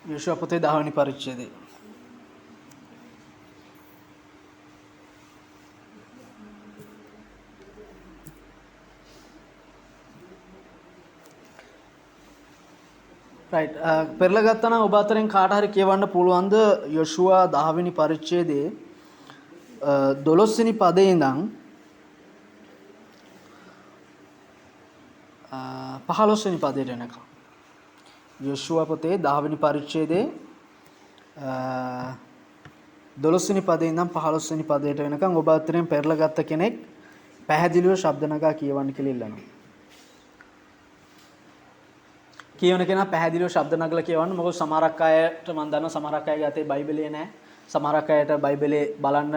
යෝෂුවා පොතේ 10 වෙනි පරිච්ඡේදය. රයිට් පෙරලා ගත්තා නම් ඔබ අතරින් කාට හරි කියවන්න පුළුවන්ද යෝෂුවා 10 වෙනි පරිච්ඡේදයේ 12 වෙනි පදේ ඉඳන් 15 වෙනි පදයට එනකම්. යෝෂුවා පොතේ 10 වෙනි පරිච්ඡේදයේ 12 වෙනි පදේ ඉඳන් 15 වෙනි පදයට වෙනකම් ඔබ අතරින් පෙරලා ගත්ත කෙනෙක් පැහැදිලිව ශබ්ද නගා කියවන්න කියලා ඉල්ලනවා. කියවන කෙනා පැහැදිලිව ශබ්ද නගලා කියවන්න. මොකද සමහරක් අයට මම දන්නවා සමහරක් අයගේ අතේ බයිබලයේ නැහැ. සමහරක් අයට බයිබලයේ බලන්න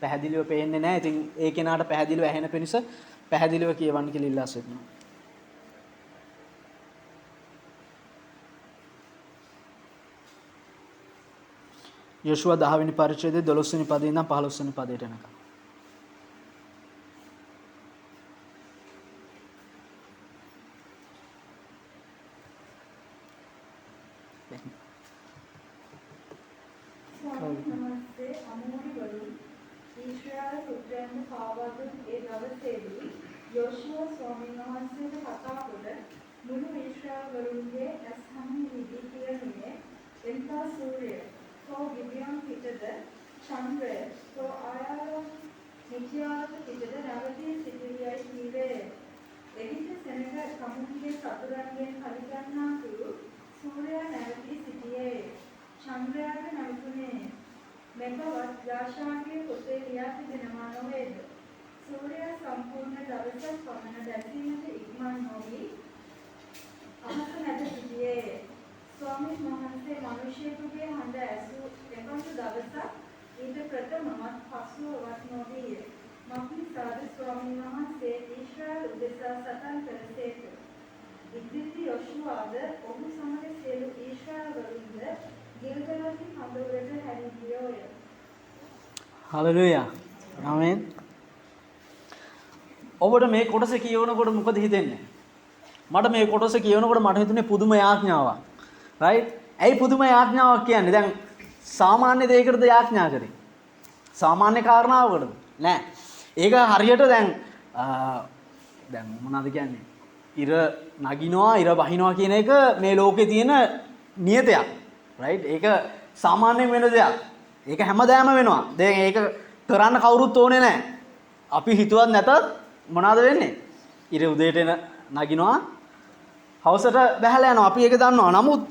පැහැදිලිව පේන්නේ නැහැ. ඉතින් ඒ කෙනාට පැහැදිලිව ඇහෙන පිණිස පැහැදිලිව කියවන්න කියලා ඉල්ලා සිටිනවා. යෝෂුවා 10 වෙනි පරිච්ඡේදයේ 12 වෙනි පදේ ඉඳන් 15 වෙනි පදයට එනකම්. නමස්තේ අමෝරි වලින් ඊශ්‍රායල් පුත්‍රයන් පාවාදුන් ඒ දවසේදී යෝෂුවා ස්වාමීන් වහන්සේට කතා කොට මුළු ඊශ්‍රායල් වරුන්ගේ ඇස්හමි විදි කියන්නේ එන්තා සූර්ය තෝ ගිබියන් පිටද චන්ද්‍රය තෝ ආයාල නිත්‍යාවත පිටද නැවතී සිටියයි කීවේ. එවිට සෙනඟ සමුද්‍රයේ සතුරන්ගෙන් කලිගන්නා තුරු සූර්යයා නැවතී සිටියේ. චන්ද්‍රයාට නැවතුනේ මෙබවත් යාශාගේ පොතේ ලියා තිබෙනවා නොවේද. සූර්යයා සම්පූර්ණ දවසක් පමණ දැසීමට ඉක්මන් නොවි අහස නැද සිටියේ. ස්වාමීන් වහන්සේ මිනිසෙකුගේ හඬ ඇසූ එබඳු දවසක් ඊට ප්‍රථමවත් පසුවත් නොවිය. මක්නිසාද ස්වාමීන් වහන්සේ ඊශ්‍රායල් උදෙසා සටන් කළසේක. ඉදිරි යෝෂුවාද ඔහු සමග සියලු ඊශ්‍රායල් වරුන්ද ගිල්ගලති කඳවුරට හැරී ගියෝය. හලෙලූයා. ආමෙන්. ඔබට මේ කොටස කියවනකොට මොකද හිතෙන්නේ? මට මේ කොටස කියවනකොට මට හිතුනේ පුදුම යාඥාවක්. රයිට්? ඇයි පුදුම යාඥාවක් කියන්නේ? දැන් සාමාන්‍ය දෙයකටද යාඥා කරේ? සාමාන්‍ය කාරණාවකටද? නෑ. ඒක හරියට දැන් මොනවද කියන්නේ? ඉර නගිනවා, ඉර බහිනවා කියන එක මේ ලෝකේ තියෙන නියතයක්. රයිට්? ඒක සාමාන්‍යයෙන් වෙන දෙයක්. ඒක හැමදාම වෙනවා. දැන් ඒක කරන්න කවුරුත් ඕනේ නැහැ. අපි හිතුවත් නැතත් මොනවද වෙන්නේ? ඉර උදේට නගිනවා, හවසට බැහැලා යනවා. අපි ඒක දන්නවා. නමුත්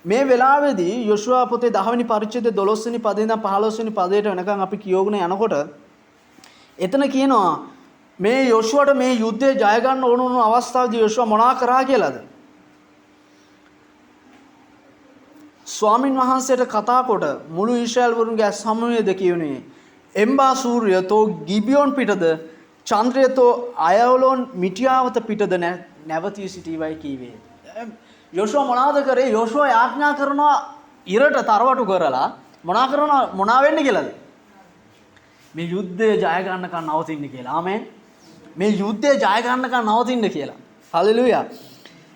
මේ වෙලාවේදී යෝෂුවා පොතේ 10 වෙනි පරිච්ඡේදයේ 12 වෙනි පදේ ඉඳන් 15 වෙනි පදයට වෙනකන් අපි කියවගෙන යනකොට එතන කියනවා මේ යෝෂුවට මේ යුද්ධය ජය ගන්න ඕන වුණු අවස්ථාවේදී යෝෂුවා මොනා කරා කියලාද? ස්වාමින් වහන්සේට කතා කොට මුළු ඊශ්‍රායල් වරුන්ගේ සමූහයද කියුනේ එම්බා සූර්ය තෝ ගිබියොන් පිටද චන්ද්‍රය තෝ අයවලොන් මිටියාවත පිටද නැවතී සිටීවයි කීවේ. යෝෂුවා මොනවද කරේ? යෝෂුවා යාඥා කරනවා ඉරට තරවටු කරලා මොනා වෙන්න කියලාද? මේ යුද්ධය ජය ගන්නකන් නවතින්න කියලා. ආමෙන්. මේ යුද්ධය ජය ගන්නකන් නවතින්න කියලා. හලෙලූයා.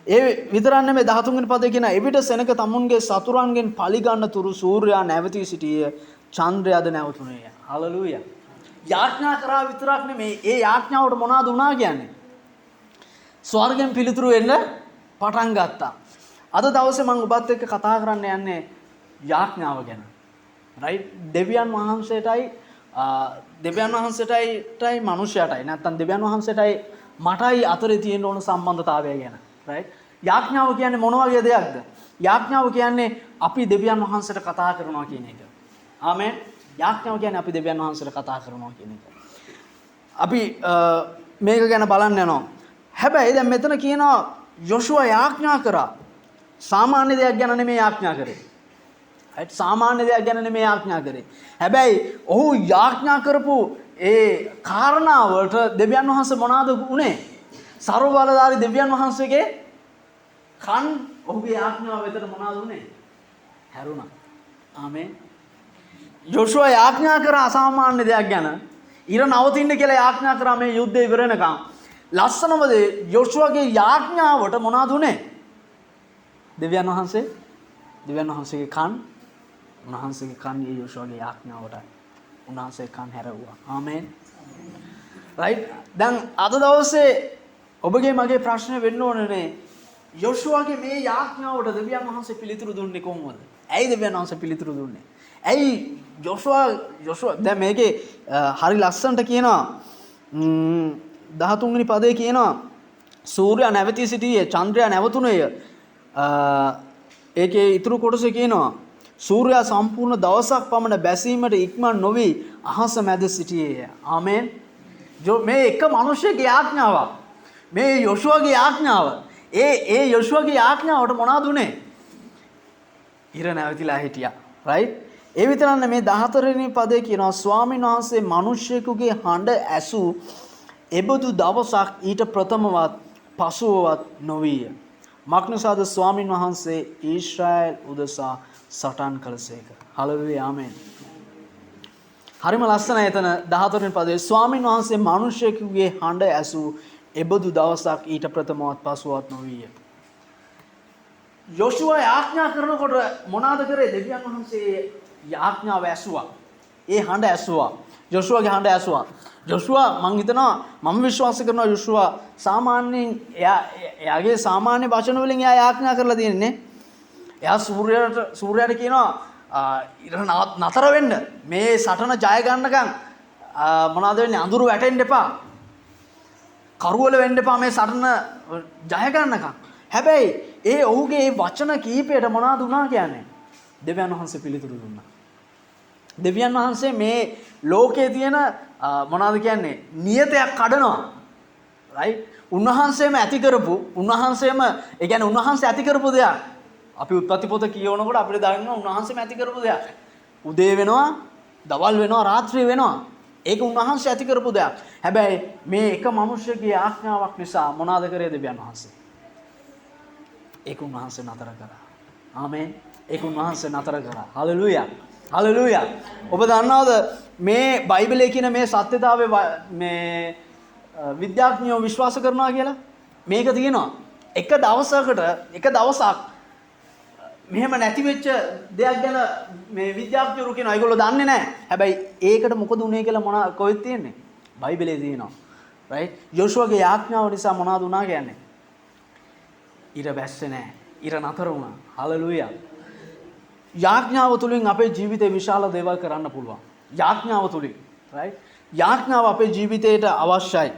ඒ විතරක් නෙමෙයි 13 වෙනි පදේ කියන එවිට සෙනක තමුන්ගේ සතුරන්ගෙන් පලි ගන්න තුරු සූර්යයා නැවතී සිටියේ චන්ද්‍රයාද නැවතුණේය. හලෙලූයා. යාඥා කරා විතරක් නෙමෙයි ඒ යාඥාවට මොනවද වුණා කියන්නේ? ස්වර්ගෙන් පිළිතුරු එන්න පටන් ගත්තා. අද දවසේ මම ඔබත් එක්ක කතා කරන්න යන්නේ යාඥාව ගැන. රයිට්? දෙවියන් වහන්සේටයි මනුෂ්‍යයටයි නැත්නම් දෙවියන් වහන්සේටයි මටයි අතරේ තියෙන ඕන සම්බන්ධතාවය ගැන. රයිට්? යාඥාව කියන්නේ මොන වගේ දෙයක්ද? යාඥාව කියන්නේ අපි දෙවියන් වහන්සේට කතා කරනවා කියන එක. ආමෙන්. යාඥාව කියන්නේ අපි දෙවියන් වහන්සේට කතා කරනවා කියන එක. අපි මේක ගැන බලන්න යනවා. හැබැයි දැන් මෙතන කියනවා යෝෂුවා යාඥා කරා. සාමාන්‍ය දෙයක් ගැන නෙමෙයි යාඥා කරේ. රයිට්? සාමාන්‍ය දෙයක් ගැන නෙමෙයි යාඥා කරේ. හැබැයි ඔහු යාඥා කරපු ඒ කාරණාවට දෙවියන් වහන්සේ මොනවාද උනේ? ਸਰව බලධාරී දෙවියන් වහන්සේගේ කන් ඔහුගේ යාඥාව වෙතට මොනවාද උනේ? හැරුණා. ආමෙන්. යෝෂුවා යාඥා කරා අසාමාන්‍ය දෙයක් ගැන. ඉර නවතින්න කියලා යාඥා කරා මේ යුද්ධය ඉවර වෙනකම්. ලස්සනම දේ යෝෂුවාගේ යාඥාවට මොනවාද උනේ? දෙවියන් වහන්සේ දෙවියන් වහන්සේගේ කන් උන්වහන්සේගේ කන් ඒ යොෂුවගේ ආඥාවට උන්වහන්සේ කන් හැරෙව්වා. ආමේන්. රයිට්. දැන් අද දවසේ ඔබගේ මගේ ප්‍රශ්නේ වෙන්න ඕනේ යොෂුවගේ මේ ආඥාවට දෙවියන් වහන්සේ පිළිතුරු දුන්නේ කොහොමද? ඇයි දෙවියන් වහන්සේ පිළිතුරු දුන්නේ? ඇයි යොෂුවා දැන් මේකේ හරි ලස්සනට කියනවා 13 වෙනි පදේ කියනවා සූර්යයා නැවතී සිටියේ චන්ද්‍රයා නැවතුණේය. ඒකේ ඊතුරු කොටසේ කියනවා සූර්යයා සම්පූර්ණ දවසක් පමණ බැසීමට ඉක්මන් නොවි අහස මැද සිටියේය. ආමේන්. මේ එක මිනිසෙකුගේ ආඥාවක්. මේ යොෂුවගේ ආඥාව. ඒ යොෂුවගේ ආඥාවට මොනවද උනේ? ඉර නැවතිලා හිටියා. රයිට්? ඒ විතරක් මේ 14 වෙනි පදේ කියනවා ස්වාමීන් වහන්සේ මිනිසෙකුගේ හඬ ඇසූ එබඳු දවසක් ඊට ප්‍රථමවත් පසුවවත් නොවිය. මක්නිසාද ස්වාමීන් වහන්සේ ඊශ්‍රායල් උදෙසා සටන් කළසේක. හලෙලූයා ආමේන්. හරිම ලස්සනයි එතන 14 වෙනි පදේ ස්වාමීන් වහන්සේ මිනිසෙකුගේ හඬ ඇසූ එබඳු දවසක් ඊට ප්‍රථමවත් පසුවවත් නොවිය. යොෂුවා ආඥා කරනකොට මොනවාද කරේ? දෙවියන් වහන්සේ ආඥාව ඇසුවා. ඒ හඬ ඇසුවා. යොෂුවාගේ හඬ ඇසුවා. යොෂුවා මම හිතනවා මම විශ්වාස කරනවා යොෂුවා සාමාන්‍යයෙන් එයාගේ සාමාන්‍ය වචන වලින් එයා ආඥා කරලා තියෙන්නේ. එයා සූර්යයාට කියනවා ඉර නතර වෙන්න. මේ සටන ජය ගන්නකම් මොනවාද වෙන්නේ? අඳුරු වැටෙන්න එපා. කරුවල වෙන්න එපා මේ සටන ජය ගන්නකම්. හැබැයි ඔහුගේ වචන කීපයට මොනවද වුණා කියන්නේ? දෙවියන් වහන්සේ පිළිතුරු දුන්නා. දෙවියන් වහන්සේ මේ ලෝකයේ තියෙන මොනවද කියන්නේ? නියතයක් කඩනවා. රයිට්? උන්වහන්සේම ඇති කරපු උන්වහන්සේම ඒ කියන්නේ උන්වහන්සේ ඇති කරපු දෙයක්. අපි උත්පත්ති පොත කියවනකොට අපිට දකින්න උන්වහන්සේම ඇති කරපු දෙයක්. උදේ වෙනවා, දවල් වෙනවා, රාත්‍රිය වෙනවා. ඒක උන්වහන්සේ ඇති කරපු දෙයක්. හැබැයි මේ එක මිනිසෙකුගේ ආඥාවක් නිසා මොනවද කරේ දෙවියන් වහන්සේ? ඒක උන්වහන්සේ නතර කරා. ආමේන්. ඒක උන්වහන්සේ නතර කරා. හලෙලූයා. හලෙලූයා. ඔබ දන්නවද මේ බයිබලයේ කියන මේ සත්‍යතාවය මේ විද්‍යාඥයෝ විශ්වාස කරනවා කියලා? මේක තියෙනවා. එක දවසක් මෙහෙම නැති වෙච්ච දෙයක් ගැන මේ විද්‍යාඥයෝ කියනවා. ඒගොල්ලෝ දන්නේ නැහැ. හැබැයි ඒකට මොකද උනේ කියලා කොහෙද තියෙන්නේ? බයිබලයේ තියෙනවා. රයිට්? යොෂුවගේ ආඥාව නිසා මොනවද වුණා කියන්නේ? ඉර බැස්සේ නැහැ. ඉර නතර වුණා. හලෙලූයා. යාඥාව තුලින් අපේ ජීවිතේ විශාල දේවල් කරන්න පුළුවන්. යාඥාව තුලින්. රයිට්? යාඥාව අපේ ජීවිතේට අවශ්‍යයි.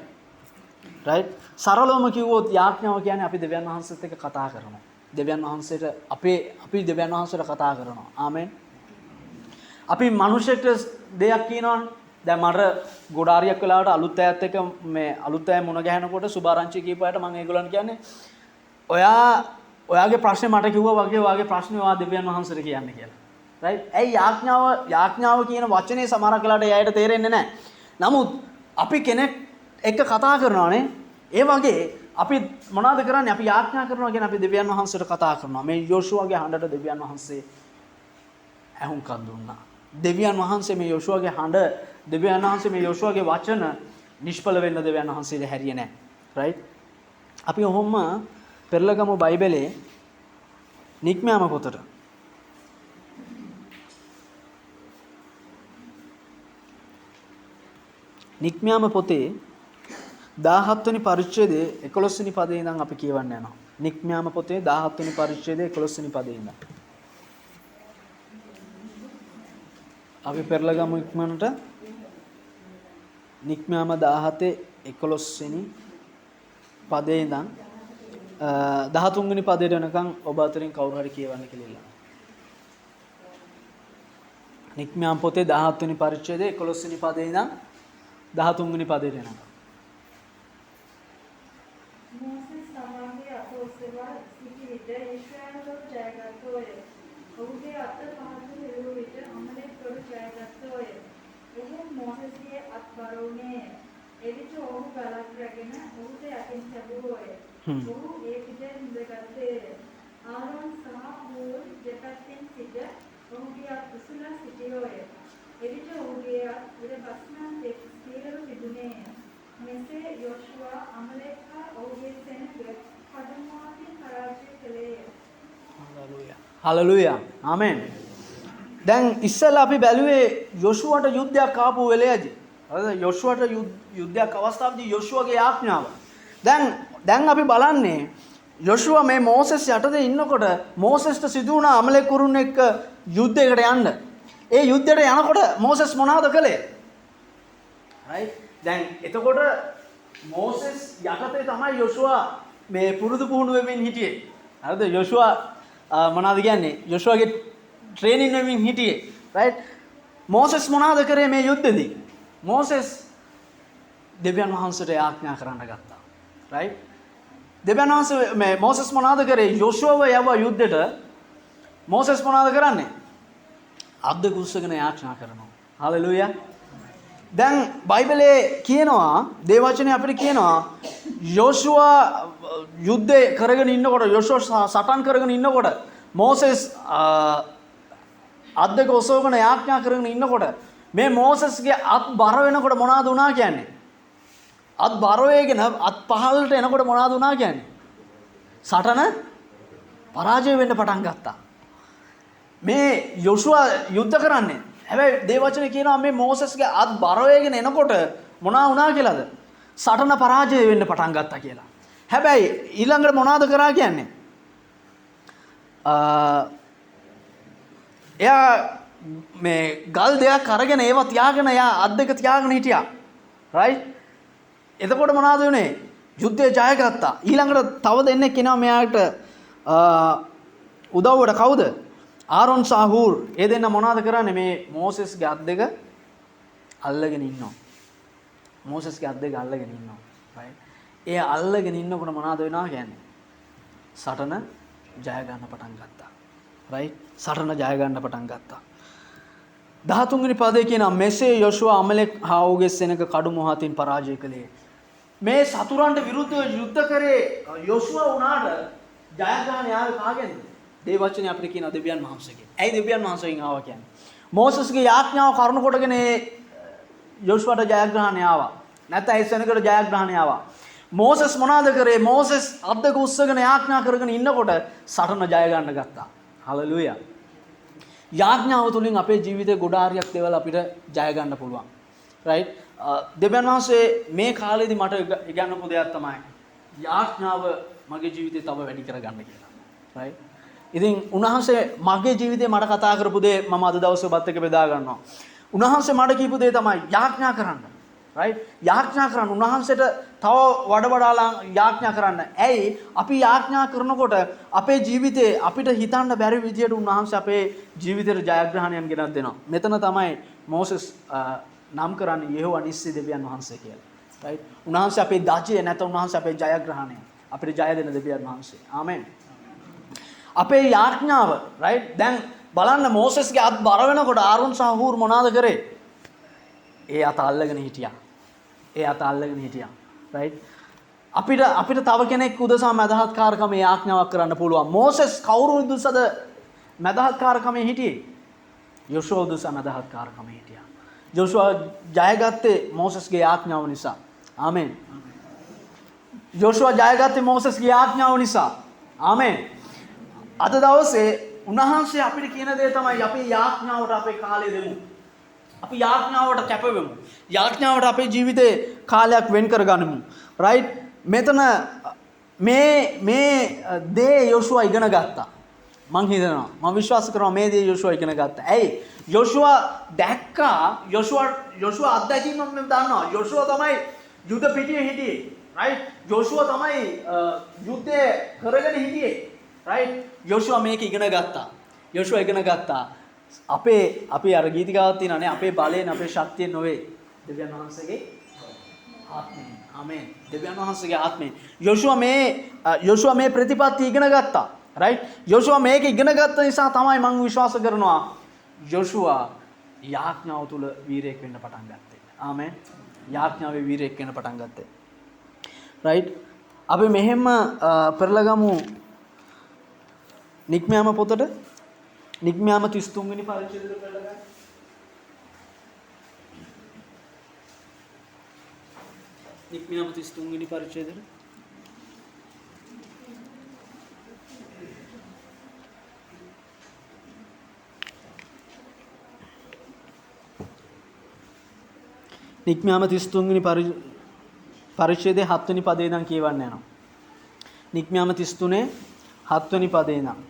රයිට්? සරලවම කිව්වොත් යාඥාව කියන්නේ අපි දෙවියන් වහන්සේත් එක්ක කතා කරනවා. දෙවියන් වහන්සේට අපි දෙවියන් වහන්සේට කතා කරනවා. ආමෙන්. අපි මිනිසෙක්ට දෙයක් කියනවනේ. දැන් මට ගොඩාරියක් වෙලාවට අලුත් අයත් එක්ක මේ අලුත් අය මුණ ගැහෙනකොට සුභාරංචි කියපායට මම ඒගොල්ලන් කියන්නේ ඔයාගේ ප්‍රශ්නේ මට කිව්වා වගේ ඔයාගේ ප්‍රශ්නේ ඔයා දෙවියන් වහන්සේට කියන්න කියලා. රයිට්? ඇයි යාඥාව කියන වචනේ සමහරක් වෙලාවට එයාට තේරෙන්නේ නැහැ. නමුත් අපි කෙනෙක් එක්ක කතා කරනවානේ. ඒ වගේ අපි මොනවද කරන්නේ? අපි යාඥා කරනවා කියන්නේ අපි දෙවියන් වහන්සේට කතා කරනවා. මේ යොෂුවගේ හඬට දෙවියන් වහන්සේ ඇහුම්කන් දුන්නා. දෙවියන් වහන්සේ මේ යොෂුවගේ හඬ දෙවියන් වහන්සේ මේ යොෂුවගේ වචන නිෂ්ඵල වෙන්න දෙවියන් වහන්සේට හැරියේ නැහැ. රයිට්? අපි ඔහොම පෙරලගමු බයිබලයේ නික්මයාම පොතට. නික්මයාම පොතේ 17 වෙනි පරිච්ඡේදයේ 11 වෙනි පදේ ඉඳන් අපි කියවන්න යනවා. නික්මයාම පොතේ 17 වෙනි පරිච්ඡේදයේ 11 වෙනි පදේ ඉඳන්. අපි පෙරලගමු ඉක්මනට. නික්මයාම 17 11 වෙනි පදේ ඉඳන් 13 වෙනි පදයට වෙනකන් ඔබ අතරින් කවුරු හරි කියවන්න කියලා. නික්මයාම පොතේ 17 වෙනි පරිච්ඡේදයේ 11 වෙනි පදේ ඉඳන් 13 වෙනි පදයට වෙනකන්. මෝසෙස් තමන්ගේ අත ඔසවා සිටි විට ඊශ්‍රායලෝ ජයගත්තෝය. ඔහුගේ අත පහත හෙළු විට අමලෙක්වරු ජයගත්තෝය. එහෙත් මෝසෙස්ගේ අත් බර වුණේය. එවිට ඔහු ගලක් රැගෙන ඔහුට යටින් තැබුවෝය. ඔහු ඒ පිටෙන් ඉඳගත්තේය. ආරෝන් සහ හූර් දෙපැත්තෙන් සිට ඔහුගේ අත් උසුලා සිටියෝය. එවිට ඔහුගේ අත් උඩ බස්නා තෙක් සියලු තිබුණේය. මෙසේ යොෂුවා අමලෙක් හා ඔහුගේ සෙනඟ කඩමාවකින් පරාජය කළේය. හලෙලූයා. ආමෙන්. දැන් ඉස්සෙල්ලා අපි බැලුවේ යොෂුවට යුද්ධයක් ආපු වෙලේදී. හරිද? යොෂුවට යුද්ධයක් අවස්ථාවේදී යොෂුවගේ ආඥාව. දැන් අපි බලන්නේ යොෂුව මේ මෝසෙස් යටතේ ඉන්නකොට මෝසෙස්ට සිදු වුණා අමලෙකුරුන් එක්ක යුද්ධයකට යන්න. ඒ යුද්ධයට යනකොට මෝසෙස් මොනවද කළේ? right? දැන් එතකොට මෝසෙස් යටතේ තමයි යොෂුව මේ පුරුදු පුහුණු වෙමින් හිටියේ. හරිද? යොෂුව මොනවද කියන්නේ? යොෂුවගේ ට්‍රේනින් වෙමින් හිටියේ. right? මෝසෙස් මොනවද කරේ මේ යුද්ධෙදී? මෝසෙස් දෙවියන් වහන්සේට ආඥා කරන්න ගත්තා. right? දෙවියන් වහන්සේ මේ මෝසෙස් මොනවද කරේ? යොෂුවව යව යුද්ධෙට මෝසෙස් මොනවද කරන්නේ? අද්ද කුස්සගෙන ආඥා කරනවා. හලෙලූයා. දැන් බයිබලයේ කියනවා දේවචනේ අපිට කියනවා යොෂුව යුද්ධේ කරගෙන ඉන්නකොට යොෂුව සටන් කරගෙන ඉන්නකොට මෝසෙස් අත් දෙක ඔසවගෙන යාඥා කරගෙන ඉන්නකොට මේ මෝසෙස්ගේ අත් බර වෙනකොට මොනවද වුණා කියන්නේ? අත් බර වේගෙන අත් පහළට එනකොට මොනවද වුණා කියන්නේ? සටන පරාජය වෙන්න පටන් ගත්තා. මේ යොෂුව යුද්ධ කරන්නේ. හැබැයි දේවචනේ කියනවා මේ මෝසෙස්ගේ අත් බර වේගෙන එනකොට මොනවා වුණා කියලාද? සටන පරාජය වෙන්න පටන් ගත්තා කියලා. හැබැයි ඊළඟට මොනවද කරා කියන්නේ? එයා මේ ගල් දෙයක් අරගෙන ඒව තියාගෙන එයා අත් දෙක තියාගෙන හිටියා. right? එතකොට මොනවද වුනේ? යුද්ධය ජය ගත්තා. ඊළඟට තව දෙන්නෙක් එනවා මෙයාට උදව්වට. කවුද? ආරොන් සහ හූර්. ඒ දෙන්න මොනවද කරන්නේ? මේ මෝසෙස්ගේ අත් දෙක අල්ලගෙන ඉන්නවා. මෝසෙස්ගේ අත් දෙක අල්ලගෙන ඉන්නවා. right? ඒ අල්ලගෙන ඉන්නකොට මොනවද වෙනවා කියන්නේ? සටන ජය ගන්න පටන් ගත්තා. right? සටන ජය ගන්න පටන් ගත්තා. 13 වෙනි පදයේ කියනවා මෙසේ යොෂුව අමලෙක් හා ඔහුගේ සෙනඟ කඩු මොහොතින් පරාජය කළේ. මේ සතුරන්ට විරුද්ධව යුද්ධ කරේ යොෂුව වුණාට ජයග්‍රහණය ආවේ කාගෙන්ද? දේවචනේ අපිට කියනවා දෙවියන් වහන්සේගෙන්. ඇයි දෙවියන් වහන්සේගෙන් ආවා කියන්නේ? මෝසෙස්ගේ යාඥාව කරුණු කොටගෙන යොෂුවට ජයග්‍රහණය ආවා. නැත්නම් ඒ සෙනඟට ජයග්‍රහණය ආවා. මෝසෙස් මොනවාද කරේ? මෝසෙස් අද්දක උස්සගෙන යාඥා කරගෙන ඉන්නකොට සටන ජය ගන්න ගත්තා. හලෙලූයා. යාඥාව තුළින් අපේ ජීවිතේ ගොඩාරියක් දේවල් අපිට ජය ගන්න පුළුවන්. right? දෙවියන් වහන්සේ මේ කාලේදී මට ඉගන්වපු දෙයක් තමයි යාඥාව මගේ ජීවිතේ තව වැඩි කරගන්න කියලා. right? ඉතින් උන්වහන්සේ මගේ ජීවිතේ මට කතා කරපු දේ මම අද දවසේ ඔබත් එක්ක බෙදා ගන්නවා. උන්වහන්සේ මට කියපු දේ තමයි යාඥා කරන්න. right? යාඥා කරන්න. උන්වහන්සේට තව වඩා යාඥා කරන්න. ඇයි? අපි යාඥා කරනකොට අපේ ජීවිතේ අපිට හිතන්න බැරි විදියට උන්වහන්සේ අපේ ජීවිතේට ජයග්‍රහණයන් ගෙනත් දෙනවා. මෙතන තමයි මෝසෙස් නම් කරන්නේ යෙහෝවා නිස්සී දෙවියන් වහන්සේ කියලා. right? උන්වහන්සේ අපේ දජය නැත්නම් උන්වහන්සේ අපේ ජයග්‍රහණය. අපිට ජය දෙන දෙවියන් වහන්සේ. ආමෙන්. අපේ යාඥාව right? දැන් බලන්න මෝසෙස්ගේ අත් බර වෙනකොට ආරොන් සහ හූර් මොනවාද කරේ? ඒ අත අල්ලගෙන හිටියා. ඒ අත අල්ලගෙන හිටියා. right? අපිට තව කෙනෙක් උදෙසා මදහත්කාරකමේ යාඥාවක් කරන්න පුළුවන්. මෝසෙස් කවුරු උදෙසාද මදහත්කාරකමේ හිටියේ? යොෂුව උදෙසා මදහත්කාරකමේ හිටියා. යොෂුව ජයගත්තේ මෝසෙස්ගේ යාඥාව නිසා. ආමෙන්. යොෂුව ජයගත්තේ මෝසෙස්ගේ යාඥාව නිසා. ආමෙන්. අද දවසේ උන්වහන්සේ අපිට කියන දේ තමයි අපේ යාඥාවට අපේ කාලය දෙමු. අපි යාඥාවට කැපවෙමු. යාඥාවට අපේ ජීවිතේ කාලයක් වෙන් කරගනිමු. right? මෙතන මේ දේ යොෂුව ඉගෙන ගත්තා. මං හිතනවා මම විශ්වාස කරනවා මේ දේ යොෂුව ඉගෙන ගත්තා. ඇයි? යොෂුව දැක්කා යොෂුව අත්දැකීම මම දන්නවා. යොෂුව තමයි යුද පිටියේ හිටියේ. right? යොෂුව තමයි යුද්ධය කරගෙන හිටියේ. right? යොෂුව මේක ඉගෙන ගත්තා. යොෂුව ඉගෙන ගත්තා. අපි අර ගීතිකාවක් තියෙනවානේ අපේ බලයෙන් අපේ ශක්තියෙන් නොවේ දෙවියන් වහන්සේගේ ආත්මයෙන්. ආමෙන්. දෙවියන් වහන්සේගේ ආත්මයෙන්. යොෂුව මේ ප්‍රතිපත්ති ඉගෙන ගත්තා. right? යොෂුව මේක ඉගෙන ගත්ත නිසා තමයි මම විශ්වාස කරනවා යොෂුව යාඥාව තුල වීරයෙක් වෙන්න පටන් ගත්තේ. ආමෙන්. යාඥාවේ වීරයෙක් වෙන්න පටන් ගත්තේ. right? අපි මෙහෙම පෙරලගමු නික්මයාම පොතට. නික්මයාම 33 වෙනි පරිච්ඡේදයට පෙරලගන්න. නික්මයාම 33 වෙනි පරිච්ඡේදයට. නික්මයාම 33 වෙනි පරිච්ඡේදයේ 7 වෙනි පදේ ඉඳන් කියවන්න යනවා. නික්මයාම 33 7 වෙනි පදේ ඉඳන්.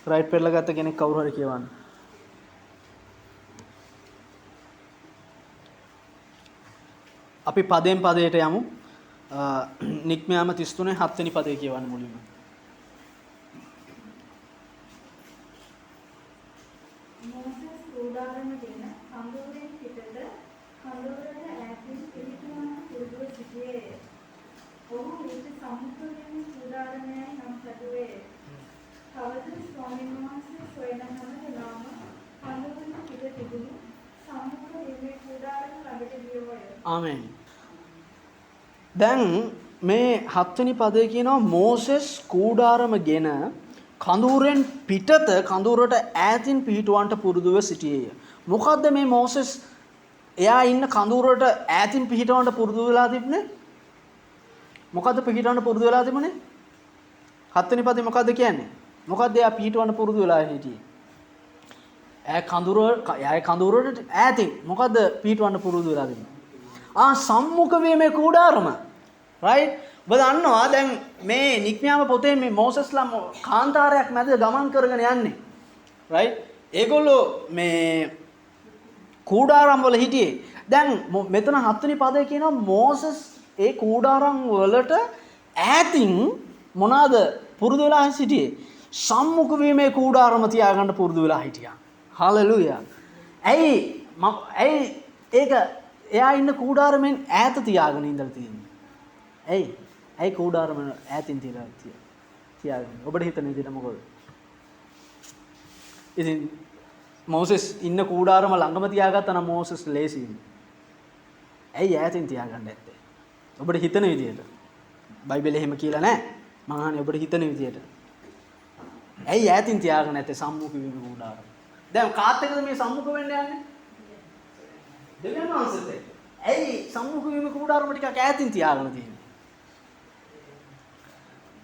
රයිට් පෙරලා ගත්ත කෙනෙක් කවුරු හරි කියවන්න. අපි පදයෙන් පදයට යමු. නික්මයාම 33 7 වෙනි පදේ කියවන්න මුලින්ම. මෝසෙස් කූඩාරමගෙන කඳුරෙන් පිටත කඳුරට ඈතින් පිළිතුරන පුරුදුව සිටියේය. ඔහු ඊට සම්මුඛයෙන් කූඩාරමයයි නම් සැදුවේය. තවද ස්වාමීන් වහන්සේ සොයන හැම වෙලාවම කඳුරෙන් පිට තිබුණු සම්මුඛ වීමේ කූඩාරම ළඟට ගියෝය. ආමෙන්. දැන් මේ 7 වෙනි පදේ කියනවා මෝසෙස් කූඩාරමගෙන කඳුරෙන් පිටත කඳුරට ඈතින් පිහිටවන්ට පුරුදුව සිටියේය. මොකද්ද මේ මෝසෙස් එයා ඉන්න කඳුරට ඈතින් පිහිටවන්ට පුරුදු වෙලා තිබුණේ? මොකද්ද පිහිටවන්න පුරුදු වෙලා තිබුණේ? 7 වෙනි පදේ මොකද්ද කියන්නේ? මොකද්ද එයා පිහිටවන්න පුරුදු වෙලා හිටියේ? එයා කඳුරට ඈතින් මොකද්ද පිහිටවන්න පුරුදු වෙලා තිබුණේ? සම්මුඛ වීමේ කූඩාරම. රයිට්? ඔබ දන්නවා දැන් මේ නික්මයාම පොතේ මේ මෝසස්ලා කාන්තාරයක් මැද ගමන් කරගෙන යන්නේ. රයිට්? ඒගොල්ලෝ මේ කූඩාරම් වල හිටියේ. දැන් මෙතන 7 වෙනි පදේ කියනවා මෝසස් ඒ කූඩාරම් වලට ඈතින් මොනවාද පුරුදු වෙලා සිටියේ? සම්මුඛ වීමේ කූඩාරම තියාගන්න පුරුදු වෙලා හිටියා. හලෙලූයා. ඇයි ඒක එයා ඉන්න කූඩාරමෙන් ඈත තියාගෙන ඉඳලා තියෙන්නේ? ඇයි කූඩාරම ඈතින් තියාගෙන? ඔබට හිතන විදිහට මොකද? ඉතින් මෝසෙස් ඉන්න කූඩාරම ළඟම තියාගත්තා නම් මෝසෙස් ලේසියි. ඇයි ඈතින් තියාගන්න ඇත්තේ? ඔබට හිතන විදිහට. බයිබලේ එහෙම කියලා නැහැ. මම අහන්නේ ඔබට හිතන විදිහට. ඇයි ඈතින් තියාගෙන නැත්තේ සම්මුඛ වීම කූඩාරම? දැන් කාත් එක්කද මේ සම්මුඛ වෙන්න යන්නේ? දෙවියන් වහන්සේත් එක්ක. ඇයි සම්මුඛ වීම කූඩාරම ටිකක් ඈතින් තියාගෙන තියෙන්නේ?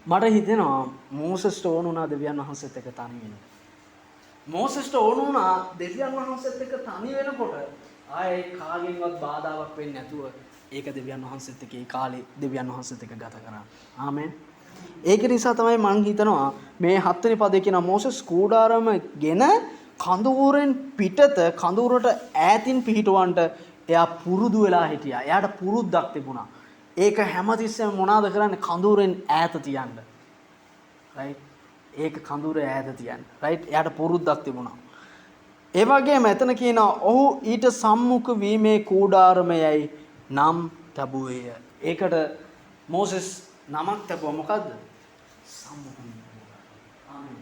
මට හිතෙනවා මෝසස්ට ඕන වුණා දෙවියන් වහන්සේත් එක්ක තනි වෙන්න. මෝසස්ට ඕන වුණා දෙවියන් වහන්සේත් එක්ක තනි වෙනකොට ආයේ කාගෙන්වත් බාධාවක් වෙන්නේ නැතුව ඒක දෙවියන් වහන්සේත් එක්ක ඒ කාලේ දෙවියන් වහන්සේත් එක්ක ගත කරා. ආමෙන්. ඒක නිසා තමයි මම හිතනවා මේ 7 වෙනි පදේ කියන මෝසස් කූඩාරම ගෙන කඳුරෙන් පිටත කඳුරට ඈතින් පිහිටවන්ට එයා පුරුදු වෙලා හිටියා. එයාට පුරුද්දක් තිබුණා. ඒක හැමතිස්සෙම මොනවාද කරන්නේ? කඳුරෙන් ඈත තියන්න. රයිට්? ඒක කඳුරේ ඈත තියන්න. රයිට්? එයාට පුරුද්දක් තිබුණා. ඒ වගේම එතන කියනවා ඔහු ඊට සම්මුඛ වීමේ කූඩාරමයයි නම් තබුවේය. ඒකට මෝසෙස් නමක් තබුවා. මොකද්ද? සම්මුඛ වීමේ කූඩාරම. ආමෙන්.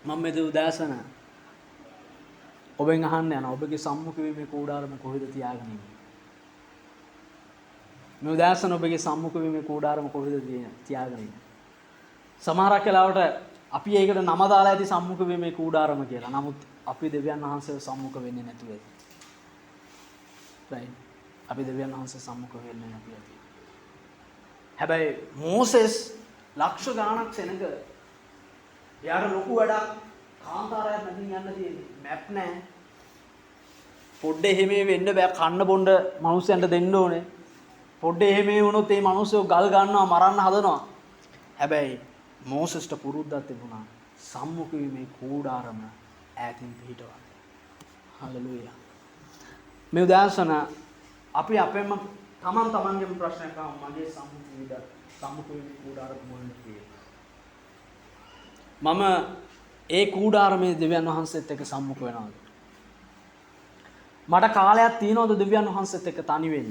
මම මේ උදාසන ඔබෙන් අහන්න යනවා. ඔබගේ සම්මුඛ වීමේ කූඩාරම කොහෙද තියාගෙන ඉන්නේ? මේ උදාසන ඔබගේ සම්මුඛ වීමේ කූඩාරම කොහෙද තියාගෙන ඉන්නේ? සමහරක් වෙලාවට අපි ඒකට නම දාලා ඇති සම්මුඛ වීමේ කූඩාරම කියලා. නමුත් අපි දෙවියන් වහන්සේව සම්මුඛ වෙන්නේ නැතුව ඇති. රයිට්? අපි දෙවියන් වහන්සේ සම්මුඛ වෙන්නේ නැතුව ඇති. හැබැයි මෝසෙස් ලක්ෂ ගාණක් සෙනඟ එයාට ලොකු වැඩක් කාන්තාරයක් මැදින් යන්න තියෙන්නේ. මැප් නැහැ. පොඩ්ඩේ එහෙම වෙන්න බෑ. කන්න බොන්න මිනිස්සුන්ට දෙන්න ඕනේ. පොඩ්ඩේ එහෙම වුණොත් මේ මිනිස්සු ගල් ගන්නවා මරන්න හදනවා. හැබැයි මෝසස්ට පුරුද්දක් තිබුණා සම්මුඛ වීමේ කූඩාරම ඈතින් පිහිටවන්න. හලෙලූයා. මේ උදාසන අපි අපෙන්ම තමන්ගේම ප්‍රශ්නයක් අහමු. මගේ සම්මුඛ වීමේ කූඩාරම මොනවද කියලා. මම ඒ කූඩාරමේ දෙවියන් වහන්සේත් එක්ක සම්මුඛ වෙනවද? මට කාලයක් තියනවද දෙවියන් වහන්සේත් එක්ක තනි වෙන්න?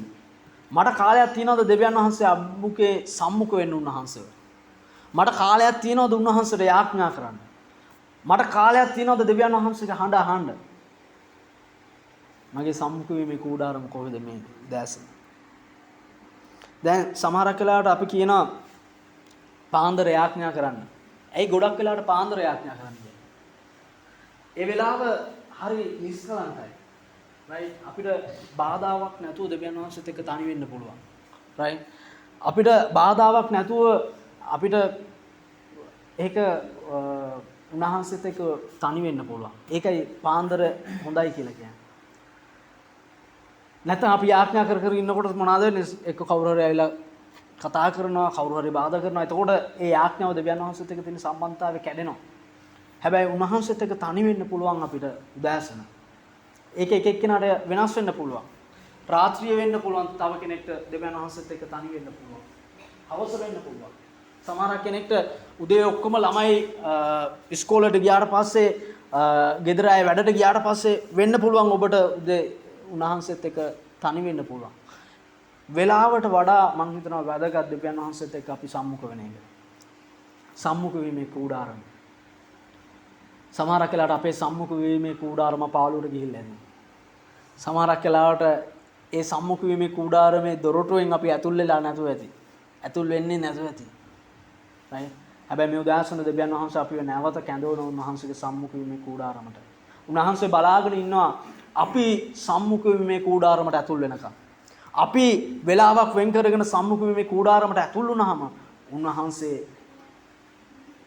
මට කාලයක් තියනවද දෙවියන් වහන්සේ අබ්බුකේ සම්මුඛ වෙන්න උන්වහන්සේව? මට කාලයක් තියනවද උන්වහන්සේට යාඥා කරන්න? මට කාලයක් තියනවද දෙවියන් වහන්සේගේ හඬ අහන්න? මගේ සම්මුඛ වීමේ කූඩාරම කොහෙද මේ දැසෙ? දැන් සමහරක් වෙලාවට අපි කියනවා පාන්දර යාඥා කරන්න. ඇයි ගොඩක් වෙලාවට පාන්දර යාඥා කරන්නේ? ඒ වෙලාව හරි නිස්කලංකයි. රයිට්? අපිට බාධාවක් නැතුව දෙවියන් වහන්සේත් එක්ක තනි වෙන්න පුළුවන්. රයිට්? අපිට බාධාවක් නැතුව අපිට ඒක උන්වහන්සේත් එක්ක තනි වෙන්න පුළුවන්. ඒකයි පාන්දර හොඳයි කියලා කියන්නේ. නැත්නම් අපි යාඥා කර කර ඉන්නකොට මොනවද වෙන්නේ? එක්ක කවුරු හරි ඇවිල්ලා කතා කරනවා, කවුරු හරි බාධා කරනවා. එතකොට ඒ යාඥාව දෙවියන් වහන්සේත් එක්ක තියෙන සම්බන්ධතාවය කැඩෙනවා. හැබැයි උන්වහන්සේත් එක්ක තනි වෙන්න පුළුවන් අපිට උදෑසන. ඒක එක එක්කෙනාට වෙනස් වෙන්න පුළුවන්. රාත්‍රිය වෙන්න පුළුවන්, තව කෙනෙක්ට දෙවියන් වහන්සේත් එක්ක තනි වෙන්න පුළුවන්. හවස වෙන්න පුළුවන්. සමහර කෙනෙක්ට උදේ ඔක්කොම ළමයි ඉස්කෝලේට ගියාට පස්සේ ගෙදර අය වැඩට ගියාට පස්සේ වෙන්න පුළුවන් ඔබට උදේ උන්වහන්සේත් එක්ක තනි වෙන්න පුළුවන්. වෙලාවට වඩා මම හිතනවා වැදගත් දෙවියන් වහන්සේත් එක්ක අපි සම්මුඛ වෙන එක. සම්මුඛ වීමේ කූඩාරම. සමහරක් වෙලාවට අපේ සම්මුඛ වීමේ කූඩාරම පාළුවට ගිහිල්ලා යනවා. සමහරක් වෙලාවට ඒ සම්මුඛ වීමේ කූඩාරමේ දොරටුවෙන් අපි ඇතුල් වෙලා නැතුව ඇති. ඇතුල් වෙන්නේ නැතුව ඇති. right? හැබැයි මේ උදාසන දෙවියන් වහන්සේ අපිව නැවත කැඳවන උන්වහන්සේගේ සම්මුඛ වීමේ කූඩාරමට. උන්වහන්සේ බලාගෙන ඉන්නවා අපි සම්මුඛ වීමේ කූඩාරමට ඇතුල් වෙනකම්. අපි වෙලාවක් වෙන් කරගෙන සම්මුඛ වීමේ කූඩාරමට ඇතුල් වුණාම උන්වහන්සේ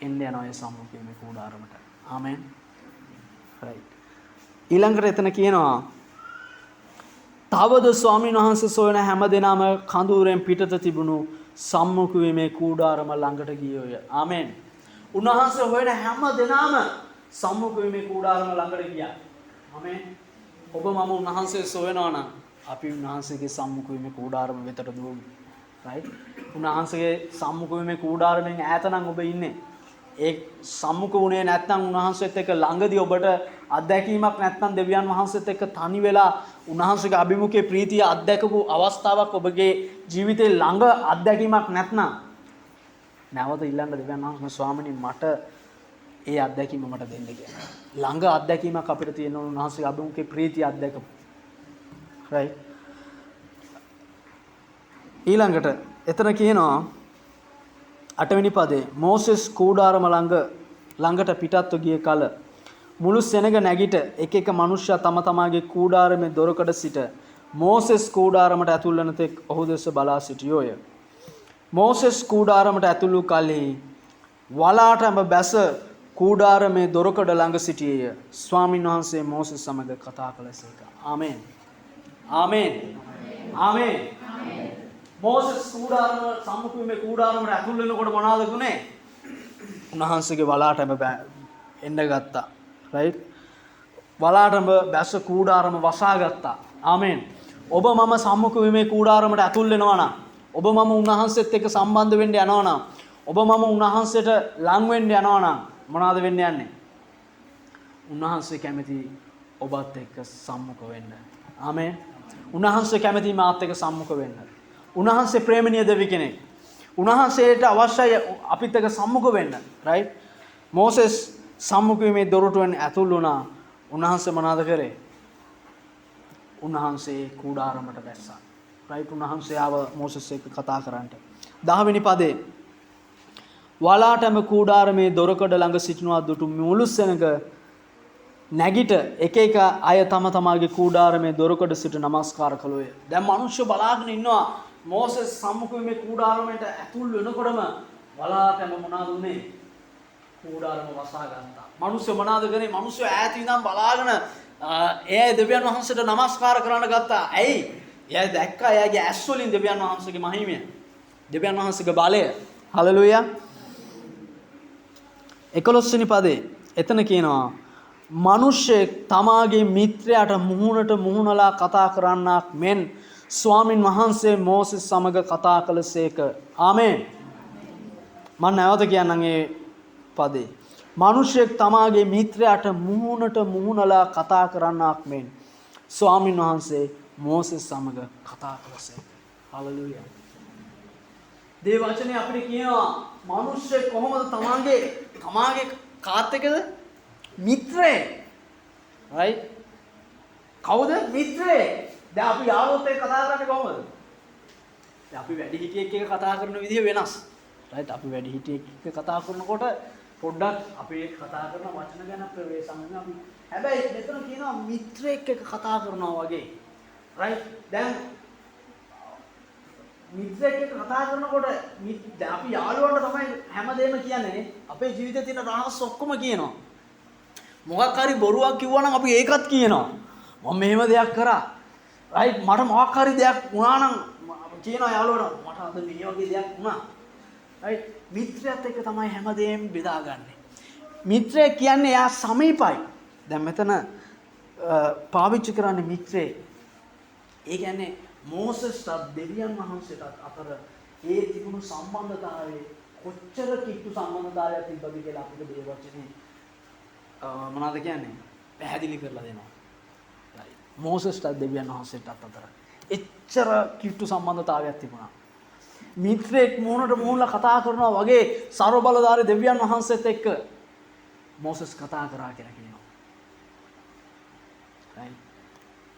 එන්නේ යනවා ඒ සම්මුඛ වීමේ කූඩාරමට. ආමෙන්. right. ඊළඟට එතන කියනවා තවද ස්වාමීන් වහන්සේ සොයන හැමදෙනාම කඳුරෙන් පිටත තිබුණු සම්මුඛ වීමේ කූඩාරම ළඟට ගියෝය. ආමෙන්. උන්වහන්සේ හොයන හැමදෙනාම සම්මුඛ වීමේ කූඩාරම ළඟට ගියා. ආමෙන්. ඔබ මම උන්වහන්සේ සොයනවා නම් අපි උන්වහන්සේගේ සම්මුඛ වීමේ කූඩාරම වෙතට දුවමු. right? උන්වහන්සේගේ සම්මුඛ වීමේ කූඩාරමෙන් ඈත නම් ඔබ ඉන්නේ. ඒ සම්මුඛ වුණේ නැත්නම් උන්වහන්සේත් එක්ක ළඟදී ඔබට අත්දැකීමක් නැත්නම් දෙවියන් වහන්සේත් එක්ක තනි වෙලා උන්වහන්සේගේ අභිමුඛයේ ප්‍රීතිය අත්දැකපු අවස්ථාවක් ඔබගේ ජීවිතේ ළඟ අත්දැකීමක් නැත්නම් නැවත ඉල්ලන්න දෙවියන් වහන්සේ ස්වාමීනි මට ඒ අත්දැකීම මට දෙන්න කියලා. ළඟ අත්දැකීමක් අපිට තියෙන උන්වහන්සේගේ අභිමුඛයේ ප්‍රීතිය අත්දැකපු. right? ඊළඟට එතන කියනවා 8 වෙනි පදේ මෝසෙස් කූඩාරම ළඟට පිටත්ව ගිය කල මුළු සෙනග නැගිට එක එක මනුෂ්‍යයා තම තමාගේ කූඩාරමේ දොරකඩ සිට මෝසෙස් කූඩාරමට ඇතුල් වන තෙක් ඔහු දෙස බලා සිටියෝය. මෝසෙස් කූඩාරමට ඇතුල් වූ කලෙහි වලාටම බැස කූඩාරමේ දොරකඩ ළඟ සිටියේය. ස්වාමින් වහන්සේ මෝසෙස් සමග කතා කළසේක. ආමෙන්. ආමෙන්. ආමෙන්. මෝසෙස් කූඩාරම සම්මුඛ වීමේ කූඩාරමට ඇතුල් වෙනකොට මොනවද වුනේ? උන්වහන්සේගේ වලාටම එන්න ගත්තා. right? වලාටම බැස කූඩාරම වසා ගත්තා. ආමෙන්. ඔබ මම සම්මුඛ වීමේ කූඩාරමට ඇතුල් වෙනවා නම්, ඔබ මම උන්වහන්සේත් එක්ක සම්බන්ධ වෙන්න යනවා නම්, ඔබ මම උන්වහන්සේට ලං වෙන්න යනවා නම් මොනවද වෙන්න යන්නේ? උන්වහන්සේ කැමති ඔබත් එක්ක සම්මුඛ වෙන්න. ආමෙන්. උන්වහන්සේ කැමති මාත් එක්ක සම්මුඛ වෙන්න. උන්වහන්සේ ප්‍රේමණීය දෙවි කෙනෙක්. උන්වහන්සේට අවශ්‍යයි අපිත් එක්ක සම්මුඛ වෙන්න. right? මෝසෙස් සම්මුඛ වීමේ දොරටුවෙන් ඇතුල් වුණා. උන්වහන්සේ මොනවද කරේ? උන්වහන්සේ කූඩාරමට බැස්සා. right? උන්වහන්සේ ආව මෝසෙස් එක්ක කතා කරන්නට. 10 වෙනි පදේ වලාටම කූඩාරමේ දොරකඩ ළඟ සිටිනවා දුටු මුළු සෙනඟ නැගිට එක එක අය තම තමාගේ කූඩාරමේ දොරකඩ සිට නමස්කාර කළෝය. දැන් මිනිස්සු බලාගෙන ඉන්නවා මෝසෙස් සම්මුඛ වීමේ කූඩාරමට ඇතුල් වෙනකොටම වලාටම මොනවද උනේ? කූඩාරම වසා ගත්තා. මිනිස්සු මොනවද කරේ? මිනිස්සු ඈත ඉඳන් බලාගෙන ඒ දෙවියන් වහන්සේට නමස්කාර කරන්න ගත්තා. ඇයි? එයා දැක්කා එයාගේ ඇස් වලින් දෙවියන් වහන්සේගේ මහිමය. දෙවියන් වහන්සේගේ බලය. හලෙලූයා. 11 වෙනි පදේ එතන කියනවා මිනිසෙක් තමාගේ මිත්‍රයාට මුහුණට මුහුණලා කතා කරන්නක් මෙන් ස්වාමින් වහන්සේ මෝසෙස් සමග කතා කළසේක. ආමෙන්. මම නැවත කියන්නම් ඒ පදේ. මිනිසෙක් තමාගේ මිත්‍රයාට මුහුණට මුහුණලා කතා කරන්නක් මෙන් ස්වාමින් වහන්සේ මෝසෙස් සමග කතා කළසේක. හලෙලූයා. දේ වචනේ අපිට කියනවා මිනිසෙක් කොහොමද තමාගේ කාත් එක්කද? මිත්‍රේ. right? කවුද මිත්‍රේ? දැන් අපි යාළුවොත් එක්ක කතා කරන්නේ කොහොමද? දැන් අපි වැඩි හිටියෙක් එක්ක කතා කරන විදිහ වෙනස්. right? අපි වැඩි හිටියෙක් එක්ක කතා කරනකොට පොඩ්ඩක් අපි කතා කරන වචන ගැන ප්‍රවේශම් වෙනවා අපි. හැබැයි මෙතන කියනවා මිත්‍රෙක් එක්ක කතා කරනවා වගේ. right? දැන් මිත්‍රෙක් එක්ක කතා කරනකොට දැන් අපි යාළුවන්ට තමයි හැමදේම කියන්නේ. අපේ ජීවිතේ තියෙන රහස් ඔක්කොම කියනවා. මොකක් හරි බොරුවක් කිව්වා නම් අපි ඒකත් කියනවා. මම මෙහෙම දෙයක් කරා. රයිට් මට මොකක් හරි දෙයක් වුණා නම් කියනවා යාළුවෝ මට අද මේ වගේ දෙයක් වුණා. රයිට් මිත්‍රයත් එක්ක තමයි හැමදේම බෙදාගන්නේ. මිත්‍රය කියන්නේ එයා සමීපයි. දැන් මෙතන පාවිච්චි කරන්නේ මිත්‍රේ. ඒ කියන්නේ මෝසස්ට දෙවියන් වහන්සේට අතර ඒ තිබුණු සම්බන්ධතාවයේ කොච්චර කිට්ටු සම්බන්ධතාවයක් තිබ්බද කියලා අපිට මේ වචනේ මොනවද කියන්නේ පැහැදිලි කරලා දෙනවා. මෝසස්ට දෙවියන් වහන්සේට අතර එච්චර කිට්ටු සම්බන්ධතාවයක් තිබුණා. මිත්‍රෙක් මූණට මූණලා කතා කරනවා වගේ ਸਰව බලධාරී දෙවියන් වහන්සේත් එක්ක මෝසස් කතා කරා කියලා කියනවා.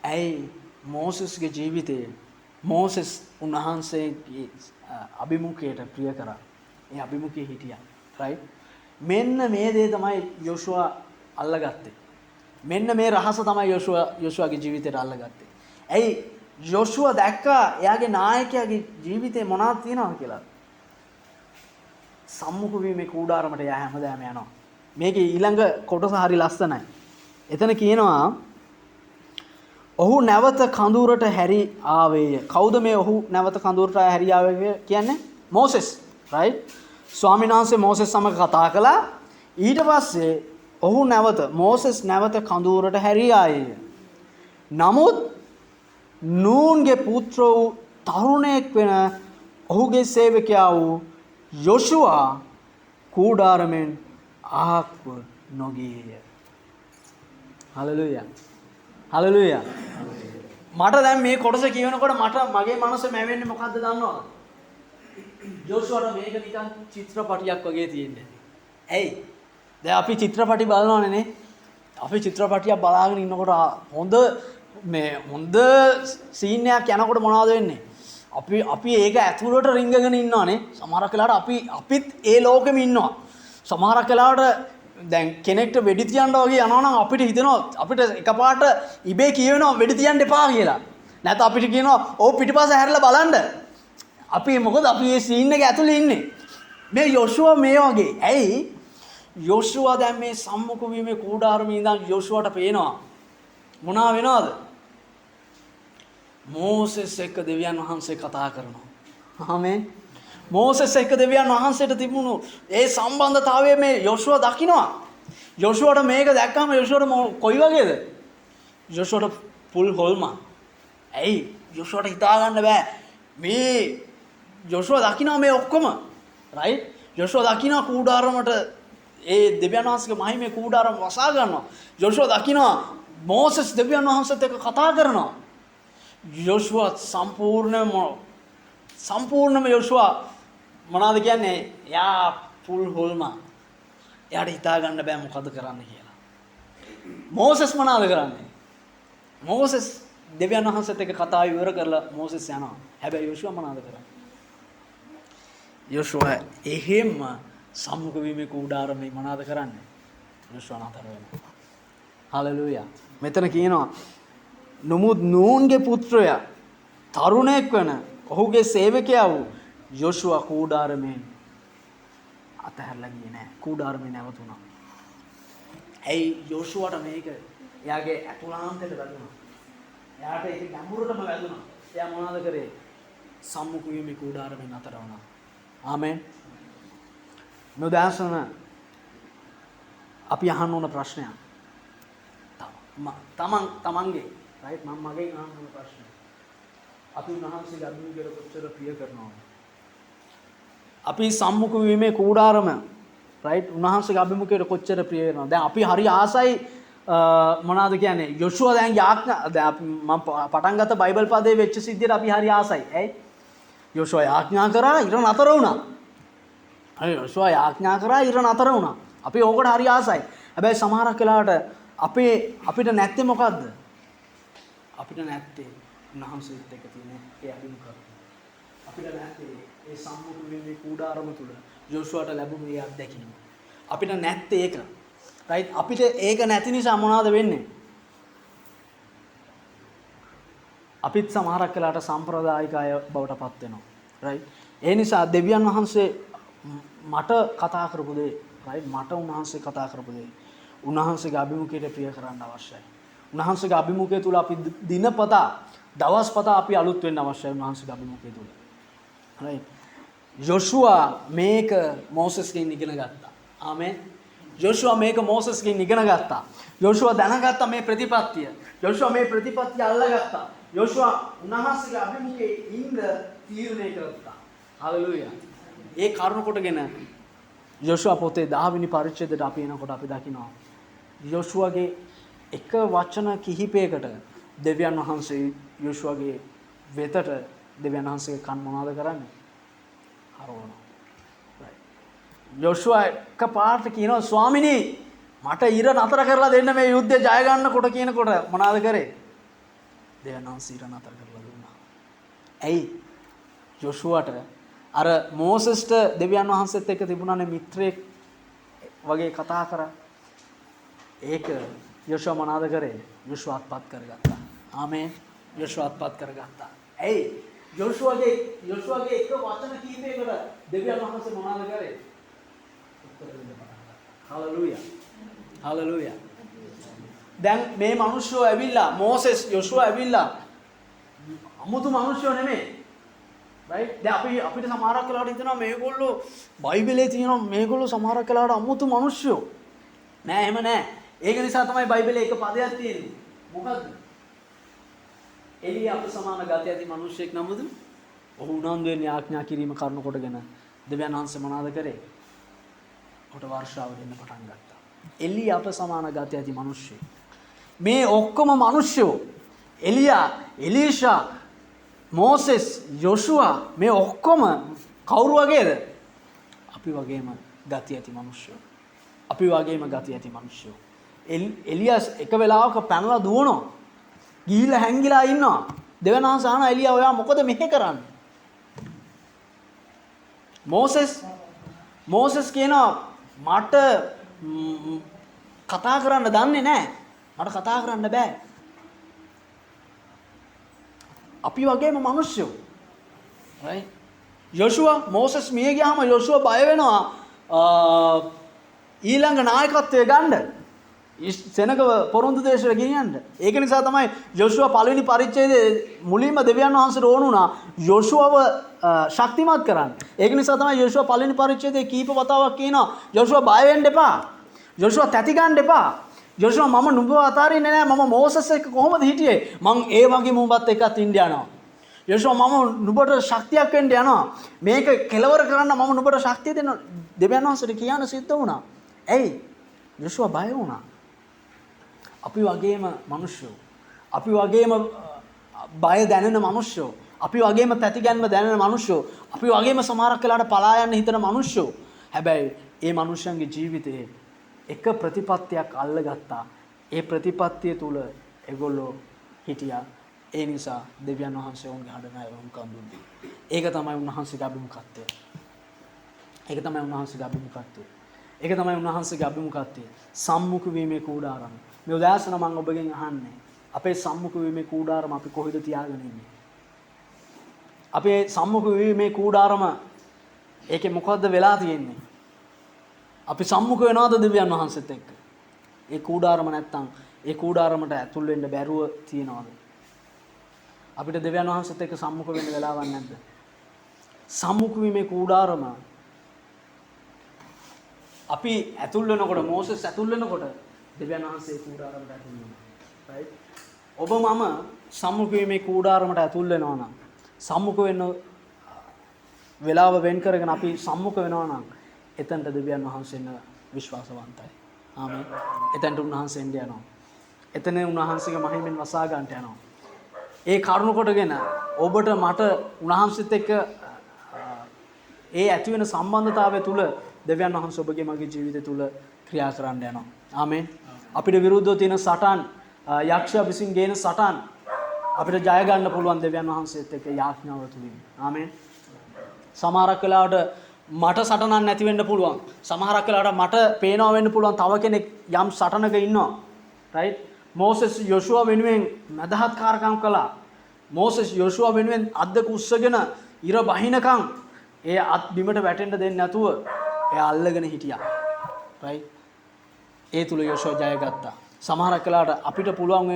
ඇයි මෝසස්ගේ ජීවිතයේ මෝසස් උන්වහන්සේගේ අභිමුඛයට ප්‍රිය කරා. ඒ අභිමුඛයේ හිටියා. රයිට්. මෙන්න මේ දේ තමයි යෝෂුවා අල්ලගත්තේ. මෙන්න මේ රහස තමයි යෝෂුවාගේ ජීවිතයට අල්ලගත්තේ. ඇයි යෝෂුවා දැක්කා එයාගේ නායකයාගේ ජීවිතේ මොනවද තියෙනවද කියලා. සම්මුඛ වීමේ කූඩාරමට එයා හැමදාම යනවා. මේකේ ඊළඟ කොටස හරි ලස්සනයි. එතන කියනවා ඔහු නැවත කඳුරට හැරි ආවේය. කවුද මේ ඔහු නැවත කඳුරට හැරි ආවේ කියන්නේ? මෝසෙස්. රයිට්. ස්වාමීන් වහන්සේ මෝසෙස් සමග කතා කළා. ඊට පස්සේ මෝසෙස් නැවත කඳුරට හැරි ආයේය. නමුත් නූන්ගේ පුත්‍ර වූ තරුණයෙක් වෙන ඔහුගේ සේවකයා වූ යොෂුවා කූඩාරමෙන් ආත්ම නොගියේය. හලෙලූයා. හලෙලූයා. මට දැන් මේ කොටස කියනකොට මගේ මනස මැවෙන්නේ මොකද්ද දන්නවද? යොෂුවාට මේක නිකන් චිත්‍රපටියක් වගේ තියෙන්නේ. ඇයි? දැන් අපි චිත්‍රපටි බලනවනේ නේ. අපි චිත්‍රපටියක් බලාගෙන ඉන්නකොට හොඳ සීන් එකක් යනකොට මොනවද වෙන්නේ? අපි ඒක ඇතුළට රිංගගෙන ඉන්නවනේ. සමහරක් වෙලාවට අපිත් ඒ ලෝකෙම ඉන්නවා. සමහරක් වෙලාවට දැන් කෙනෙක්ට වෙඩි තියන්න වගේ යනවා නම් අපිට හිතෙනවා අපිට එකපාරට ඉබේ කියවෙනවා වෙඩි තියන්න එපා කියලා. නැත්නම් අපිට කියනවා ඕ පිටිපස්ස හැරිලා බලන්න. මොකද අපි මේ සීන් එක ඇතුළේ ඉන්නේ. මේ යොෂුවා මේ වගේ. ඇයි? යොෂුවා දැන් මේ සම්මුඛ වීමේ කූඩාරමේ ඉඳන් යොෂුවාට පේනවා මොනවා වෙනවද? මෝසෙස් එක්ක දෙවියන් වහන්සේ කතා කරනවා. ආමේන්. මෝසෙස් එක්ක දෙවියන් වහන්සේට තිබුණු ඒ සම්බන්ධතාවය මේ යොෂුවා දකිනවා. යොෂුවාට මේක දැක්කම යොෂුවාට කොයි වගේද? යොෂුවාට පුල් හොල්මා. ඇයි? යොෂුවාට හිතා ගන්න බෑ. මේ යොෂුවා දකිනවා මේ ඔක්කොම. රයිට්? යොෂුවා දකිනවා කූඩාරමට ඒ දෙවියන් වහන්සේගේ මහිමේ කූඩාරම වසා ගන්නවා. යොෂුවා දකිනවා මෝසෙස් දෙවියන් වහන්සේත් එක්ක කතා කරනවා. යොෂුවා සම්පූර්ණම යොෂුවා මොනවද කියන්නේ? එයා පුල් හොල්මා. එයාට හිතා ගන්න බෑ මොකද කරන්න කියලා. මෝසෙස් මොනවද කරන්නේ? මෝසෙස් දෙවියන් වහන්සේත් එක්ක කතාව ඉවර කරලා මෝසෙස් යනවා. හැබැයි යොෂුවා මොනවද කරන්නේ? යොෂුවා එහෙම සම්මුඛ වීමේ කූඩාරමේ මොනවද කරන්නේ? යොෂුවා නතර වෙනවා. හලෙලූයා. මෙතන කියනවා නමුත් නූන්ගේ පුත්‍රයා තරුණයෙක් වන ඔහුගේ සේවකයා වූ යොෂුවා කූඩාරමෙන් අතහැරලා ගියේ නැහැ. කූඩාරමේ නැවතුණා. ඇයි? යොෂුවාට මේක එයාගේ අතුලාන්තයට වැදුණා. එයාට ඒක ගැඹුරටම වැදුණා. එයා මොනවද කරේ? සම්මුඛ වීමේ කූඩාරමෙන් අතර වුණා. ආමෙන්. නොදැසන අපි අහන්න ඕන ප්‍රශ්නයක්. තමන්ගේ රයිට් මම මගෙන් අහන්න ඕන ප්‍රශ්නය. අපි උන්වහන්සේගේ අභිමුඛයට කොච්චර ප්‍රිය කරනවද? අපි සම්මුඛ වීමේ කූඩාරම රයිට් උන්වහන්සේගේ අභිමුඛයට කොච්චර ප්‍රිය වෙනවද? දැන් අපි හරි ආසයි මොනවද කියන්නේ? යොෂුවා දැන් මම පටන් ගත්ත බයිබල් පදයේ වෙච්ච සිද්ධියට අපි හරි ආසයි. ඇයි? යොෂුවා යාඥා කරා ඉර නතර වුණා. හරි යොෂුවා යාඥා කරා ඉර නතර වුණා. අපි ඕකට හරි ආසයි. හැබැයි සමහරක් වෙලාවට අපිට නැත්තේ මොකද්ද? අපිට නැත්තේ උන්වහන්සේත් එක්ක තියෙන ඒ අභිමුඛය. අපිට නැත්තේ ඒ සම්මුඛ වීමේ කූඩාරම තුල යොෂුවාට ලැබුණු ඒ අත්දැකීම. අපිට නැත්තේ ඒක. රයිට්? අපිට ඒක නැති නිසා මොනවද වෙන්නේ? අපිත් සමහරක් වෙලාවට සම්ප්‍රදායික අය බවට පත් වෙනවා. රයිට්? ඒ නිසා දෙවියන් වහන්සේ මට කතා කරපු දේ, රයිට්? මට උන්වහන්සේ කතා කරපු දේ උන්වහන්සේගේ අභිමුඛයට ප්‍රිය කරන්න අවශ්‍යයි. උන්වහන්සේගේ අභිමුඛය තුල අපි දිනපතා දවස් පතා අපි අලුත් වෙන්න අවශ්‍යයි උන්වහන්සේගේ අභිමුඛය තුල. right. යොෂුවා මේක මෝසස්ගෙන් ඉගෙන ගත්තා. ආමේන්. යොෂුවා මේක මෝසස්ගෙන් ඉගෙන ගත්තා. යොෂුවා දැනගත්තා මේ ප්‍රතිපත්තිය. යොෂුවා මේ ප්‍රතිපත්තිය අල්ලගත්තා. යොෂුවා උන්වහන්සේගේ අභිමුඛයේ ඉන්න තීරණය කරගත්තා. හalleluya. ඒ කාරණ කොටගෙන යොෂුවා පොතේ 10 වෙනි පරිච්ඡේදයට අපි එනකොට අපි දකිනවා යොෂුවාගේ එක වචන කිහිපයකට දෙවියන් වහන්සේ යොෂුවාගේ වෙතට දෙවියන් වහන්සේගේ කන් මොනවද කරන්නේ? හරවනවා. right. යොෂුවා එකපාරට කියනවා ස්වාමිනී මට ඉර නතර කරලා දෙන්න මේ යුද්ධය ජය ගන්නකොට කියනකොට මොනවද කරේ? දෙවියන් වහන්සේ ඉර නතර කරලා දුන්නා. ඇයි? යොෂුවාට අර මෝසස්ට දෙවියන් වහන්සේත් එක්ක තිබුණානේ මිත්‍රයෙක් වගේ කතා කරා. ඒක යොෂුවා මොනවද කරේ? යොෂුවා අත්පත් කරගත්තා. ආමේන්. යොෂුවා අත්පත් කරගත්තා. ඇයි? යොෂුවාගේ එක වචන කීපයකට දෙවියන් වහන්සේ මොනවද කරේ? උත්තර දෙන්න පටන් ගත්තා. හalleluya. හalleluya. දැන් මේ මිනිස්සු ඇවිල්ලා මෝසස් යොෂුවා ඇවිල්ලා අමුතු මිනිස්සු නෙමෙයි. right. දැන් අපිට සමහරක් වෙලාවට හිතනවා මේගොල්ලෝ බයිබලයේ තියෙනවා මේගොල්ලෝ සමහරක් වෙලාවට අමුතු මිනිස්සු. නෑ එහෙම නෑ. ඒක නිසා තමයි බයිබලයේ එක පදයක් තියෙන්නේ. මොකද්ද? එලියා අප සමාන ගති ඇති මිනිසෙක් නමුත් ඔහු උනන්දු වෙන්නේ ආඥා කිරීම කරුණු කොටගෙන දෙවියන් වහන්සේ මොනවාද කරේ? ඔහුට වර්ෂාව දෙන්න පටන් ගත්තා. එලියා අප සමාන ගති ඇති මිනිස්සෙක්. මේ ඔක්කොම මිනිස්සු එලියා, එලීෂා, මෝසෙස්, යොෂුවා මේ ඔක්කොම කවුරු වගේද? අපි වගේම ගති ඇති මිනිස්සු. අපි වගේම ගති ඇති මිනිස්සු. එලියාස් එක වෙලාවක පැනලා දුවනවා. ගිහිල්ලා හැංගිලා ඉන්නවා. දෙවියන් වහන්සේ අහනවා එලියා ඔයා මොකද මෙහෙ කරන්නේ? මෝසෙස් කියනවා මට කතා කරන්න දන්නේ නැහැ. මට කතා කරන්න බෑ. අපි වගේම මිනිස්සු. right. යොෂුවා මෝසෙස් මිය ගියාම යොෂුවා බය වෙනවා ඊළඟ නායකත්වය ගන්න. සෙනග පොරොන්දු දේශයට ගෙනියන්න. ඒක නිසා තමයි යොෂුවා පළවෙනි පරිච්ඡේදයේ මුලින්ම දෙවියන් වහන්සේට ඕන වුණා යොෂුවව ශක්තිමත් කරන්න. ඒක නිසා තමයි යොෂුවා පළවෙනි පරිච්ඡේදයේ කීප වතාවක් කියනවා යොෂුවා බය වෙන්න එපා. යොෂුවා තැති ගන්න එපා. යොෂුවා මම නුඹව අතාරින්නේ නැහැ. මම මෝසස් එක්ක කොහොමද හිටියේ? මං ඒ වගේ මුඹත් එක්කත් ඉන්න යනවා. යොෂුවා මම නුඹට ශක්තියක් වෙන්න යනවා. මේක කෙලවර කරන්න මම නුඹට ශක්තිය දෙනවා. දෙවියන් වහන්සේට කියන්න සිද්ධ වුණා. ඇයි? යොෂුවා බය වුණා. අපි වගේම මිනිස්සු. අපි වගේම බය දැනෙන මිනිස්සු. අපි වගේම තැතිගැන්ම දැනෙන මිනිස්සු. අපි වගේම සමහරක් වෙලාවට පලා යන්න හිතන මිනිස්සු. හැබැයි ඒ මිනිස්සුන්ගේ ජීවිතේ එක ප්‍රතිපත්තියක් අල්ලගත්තා. ඒ ප්‍රතිපත්තිය තුල ඒගොල්ලෝ හිටියා. ඒ නිසා දෙවියන් වහන්සේ වුන්ගේ හඬ නැවුම්කම් දුන්නා. ඒක තමයි උන්වහන්සේගේ අභිමුඛත්වය. ඒක තමයි උන්වහන්සේගේ අභිමුඛත්වය. ඒක තමයි උන්වහන්සේගේ අභිමුඛත්වය. සම්මුඛ වීමේ කූඩාරම. මේ උදාසන මම ඔබගෙන් අහන්නේ අපේ සම්මුඛ වීමේ කූඩාරම අපි කොහෙද තියාගෙන ඉන්නේ? අපේ සම්මුඛ වීමේ කූඩාරම ඒකේ මොකද්ද වෙලා තියෙන්නේ? අපි සම්මුඛ වෙනවද දෙවියන් වහන්සේත් එක්ක? ඒ කූඩාරම නැත්තම් ඒ කූඩාරමට ඇතුල් වෙන්න බැරුව තියනවද? අපිට දෙවියන් වහන්සේත් එක්ක සම්මුඛ වෙන්න වෙලාවක් නැද්ද? සම්මුඛ වීමේ කූඩාරම අපි ඇතුල් වෙනකොට මෝසෙස් ඇතුල් වෙනකොට දෙවියන් වහන්සේ කූඩාරමට ඇතුල් වෙනවා. right. ඔබ මම සම්මුඛ වීමේ කූඩාරමට ඇතුල් වෙනවා නම් සම්මුඛ වෙන්න වෙලාව වෙන් කරගෙන අපි සම්මුඛ වෙනවා නම් එතනට දෙවියන් වහන්සේ ඉන්න විශ්වාසවන්තයි. ආමේන්. එතනට උන්වහන්සේ එන්න යනවා. එතන උන්වහන්සේගේ මහිමෙන් වසා ගන්නට යනවා. ඒ කරුණ කොටගෙන ඔබට මට උන්වහන්සේත් එක්ක ඒ ඇති වෙන සම්බන්ධතාවය තුල දෙවියන් වහන්සේ ඔබගේ මගේ ජීවිතය තුල ක්‍රියා කරන්න යනවා. ආමේන්. අපිට විරුද්ධව තියෙන සටන් යක්ෂයා විසින් ගේන සටන් අපිට ජය ගන්න පුළුවන් දෙවියන් වහන්සේත් එක්ක යාඥාව තුලින්. ආමේන්. සමහරක් වෙලාවට මට සටනක් නැති වෙන්න පුළුවන්. සමහරක් වෙලාවට මට පේනවා වෙන්න පුළුවන් තව කෙනෙක් යම් සටනක ඉන්නවා. right. මෝසෙස් යොෂුවා වෙනුවෙන් මදහත්කාරකම් කළා. මෝසෙස් යොෂුවා වෙනුවෙන් අද්දක උස්සගෙන ඉර බහිනකම් ඒ අත් බිමට වැටෙන්න දෙන්නේ නැතුව එයා අල්ලගෙන හිටියා. right. ඒ තුල යොෂුවා ජය ගත්තා. සමහරක් වෙලාවට අපිට පුළුවන්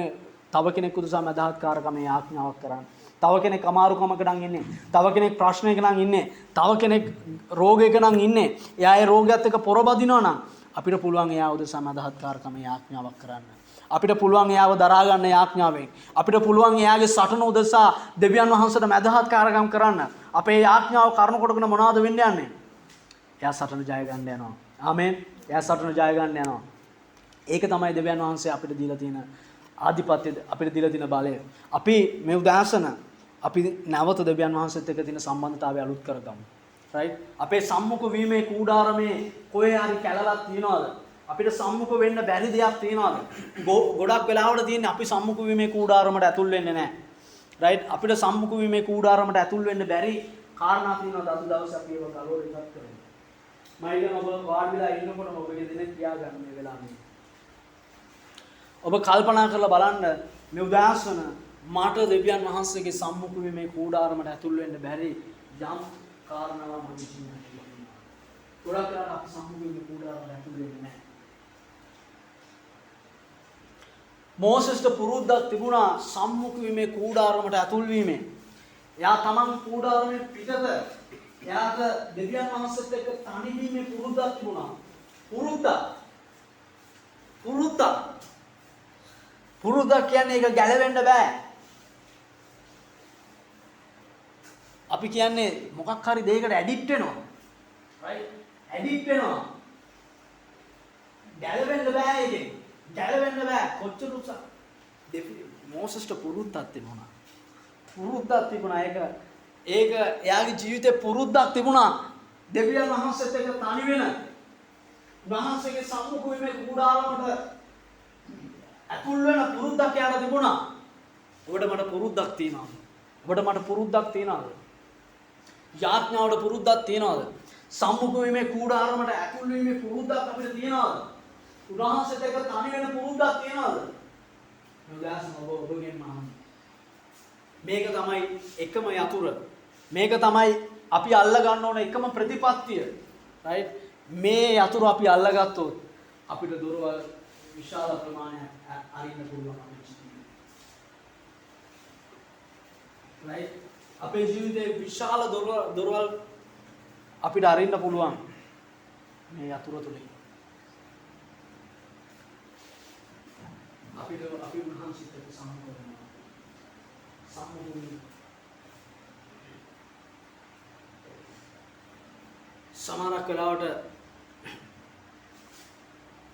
තව කෙනෙක් උදෙසා මදහත්කාරකමේ ආඥාවක් කරන්න. තව කෙනෙක් අමාරුකමක නම් ඉන්නේ. තව කෙනෙක් ප්‍රශ්නයක නම් ඉන්නේ. තව කෙනෙක් රෝගයක නම් ඉන්නේ. එයා ඒ රෝගයත් එක්ක පොරබදිනවා නම් අපිට පුළුවන් එයා උදෙසා මදහත්කාරකමේ ආඥාවක් කරන්න. අපිට පුළුවන් එයාව දරා ගන්න ආඥාවෙන්. අපිට පුළුවන් එයාගේ සටන උදෙසා දෙවියන් වහන්සේට මදහත්කාරකම් කරන්න. අපේ ආඥාව කරුණ කොටගෙන මොනවද වෙන්න යන්නේ? එයා සටන ජය ගන්න යනවා. ආමේන්. එයා සටන ජය ගන්න යනවා. ඒක තමයි දෙවියන් වහන්සේ අපිට දීලා තියෙන ආධිපත්‍ය, අපිට දීලා තියෙන බලය. අපි මේ උදාසන අපි නැවත දෙවියන් වහන්සේත් එක්ක තියෙන සම්බන්ධතාවය අලුත් කරගමු. රයිට්? අපේ සම්මුඛ වීමේ කූඩාරමේ කොහේ හරි කැලලක් තියනවාද? අපිට සම්මුඛ වෙන්න බැරි දෙයක් තියනවාද? ගොඩක් වෙලාවට තියෙන්නේ අපි සම්මුඛ වීමේ කූඩාරමට ඇතුල් වෙන්නේ නැහැ. රයිට්? අපිට සම්මුඛ වීමේ කූඩාරමට ඇතුල් වෙන්න බැරි කාරණා තියනවාද? අද දවසේ අපි ඒව ගලවලා ඉවත් කරමු. මම ඉතින් ඔබ වාඩි වෙලා ඉන්නකොටම ඔබගේ දින කියා ගන්න මේ වෙලාවේ. ඔබ කල්පනා කරලා බලන්න මේ උදාසන මට දෙවියන් වහන්සේගේ සම්මුඛ වීමේ කූඩාරමට ඇතුල් වෙන්න බැරි යම් කාරණාවක් මම කියනවා. ගොඩක් වෙලාවට අපි සම්මුඛ වීමේ කූඩාරමට ඇතුල් වෙන්නේ නැහැ. මෝසෙස්ට පුරුද්දක් තිබුණා සම්මුඛ වීමේ කූඩාරමට ඇතුල් වීමේ. එයා තමන් කූඩාරමේ පිටත එයාට දෙවියන් වහන්සේත් එක්ක තනි වීමේ පුරුද්දක් තිබුණා. පුරුද්දක් කියන්නේ ඒක ගැලවෙන්න බෑ. අපි කියන්නේ මොකක් හරි දෙයකට ඇඩික්ට් වෙනවා. රයිට්? ඇඩික්ට් වෙනවා. ගැලවෙන්න බෑ ඒකෙන්. ගැලවෙන්න බෑ. කොච්චර උත්සාහ. මෝසෙස්ට පුරුද්දක් තිබුණා. ඒක එයාගේ ජීවිතේ පුරුද්දක් තිබුණා. දෙවියන් වහන්සේත් එක්ක තනි වෙන. වහන්සේගේ සම්මුඛ වීමේ කූඩාරමට ඇතුල් වෙන පුරුද්දක් එයාට තිබුණා. ඔබට මට පුරුද්දක් තියනවාද? යාඥාවට පුරුද්දක් තියනවාද? සම්මුඛ වීමේ කූඩාරමට ඇතුල් වීමේ පුරුද්දක් අපිට තියනවාද? උන්වහන්සේත් එක්ක තනි වෙන පුරුද්දක් තියනවාද? ඔබගෙන් මහන්න. මේක තමයි එකම යතුර. මේක තමයි අපි අල්ල ගන්න ඕන එකම ප්‍රතිපත්තිය. රයිට්? මේ යතුර අපි අල්ලගත්තොත් අපිට දොරවල් විශාල ප්‍රමාණයක් අරින්න පුළුවන් අපේ ජීවිතේ. රයිට්? අපේ ජීවිතේ විශාල දොරවල් අපිට අරින්න පුළුවන් මේ යතුර තුලින්. අපිට අපි උන්වහන්සේත් එක්ක සම්මුඛ වෙනවා. සමහරක් වෙලාවට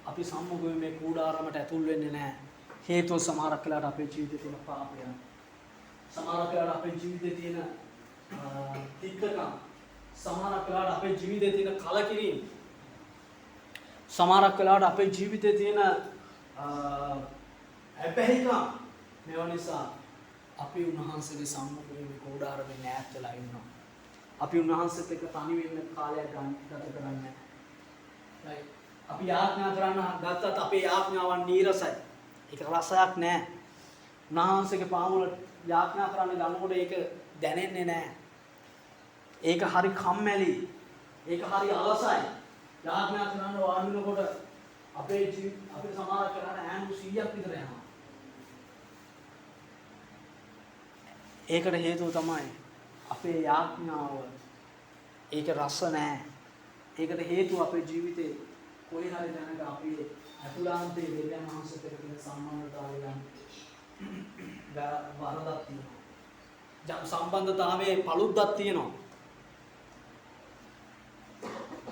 අපි සම්මුඛ වීමේ කූඩාරමට ඇතුල් වෙන්නේ නැහැ. හේතුව සමහරක් වෙලාවට අපේ ජීවිතේ තියෙන පාපය. සමහරක් වෙලාවට අපේ ජීවිතේ තියෙන තික්කකම්. සමහරක් වෙලාවට අපේ ජීවිතේ තියෙන කලකිරීම. සමහරක් වෙලාවට අපේ ජීවිතේ තියෙන අපහැරිකම්. මේවා නිසා අපි උන්වහන්සේගේ සම්මුඛ වීමේ කූඩාරමෙන් ඈත් වෙලා ඉන්නවා. අපි උන්වහන්සේත් එක්ක තනි වෙන්න කාලයක් ගත කරන්නේ නැහැ. අපි යාඥා කරන්න ගත්තත් අපේ යාඥාවන් නීරසයි. ඒක රසයක් නැහැ. උන්වහන්සේගේ පාමුල යාඥා කරන්න ගන්නකොට ඒක දැනෙන්නේ නැහැ. ඒක හරි කම්මැලි. ඒක හරි අලසයි. යාඥා කරන්න වාඩි වෙනකොට අපේ අපේ සමහර කරාට ඈඳු 100ක් විතර යනවා. ඒකට හේතුව තමයි අපේ යාඥාව ඒක රස නැහැ. ඒකට හේතුව අපේ ජීවිතේ කොයි හරි දැනක අපි අතුලාන්තයේ දෙවියන් වහන්සේට තියෙන සම්බන්ධතාවයන් වරදක් තියෙනවා. ජම් සම්බන්ධතාවයේ පළුද්දක් තියෙනවා.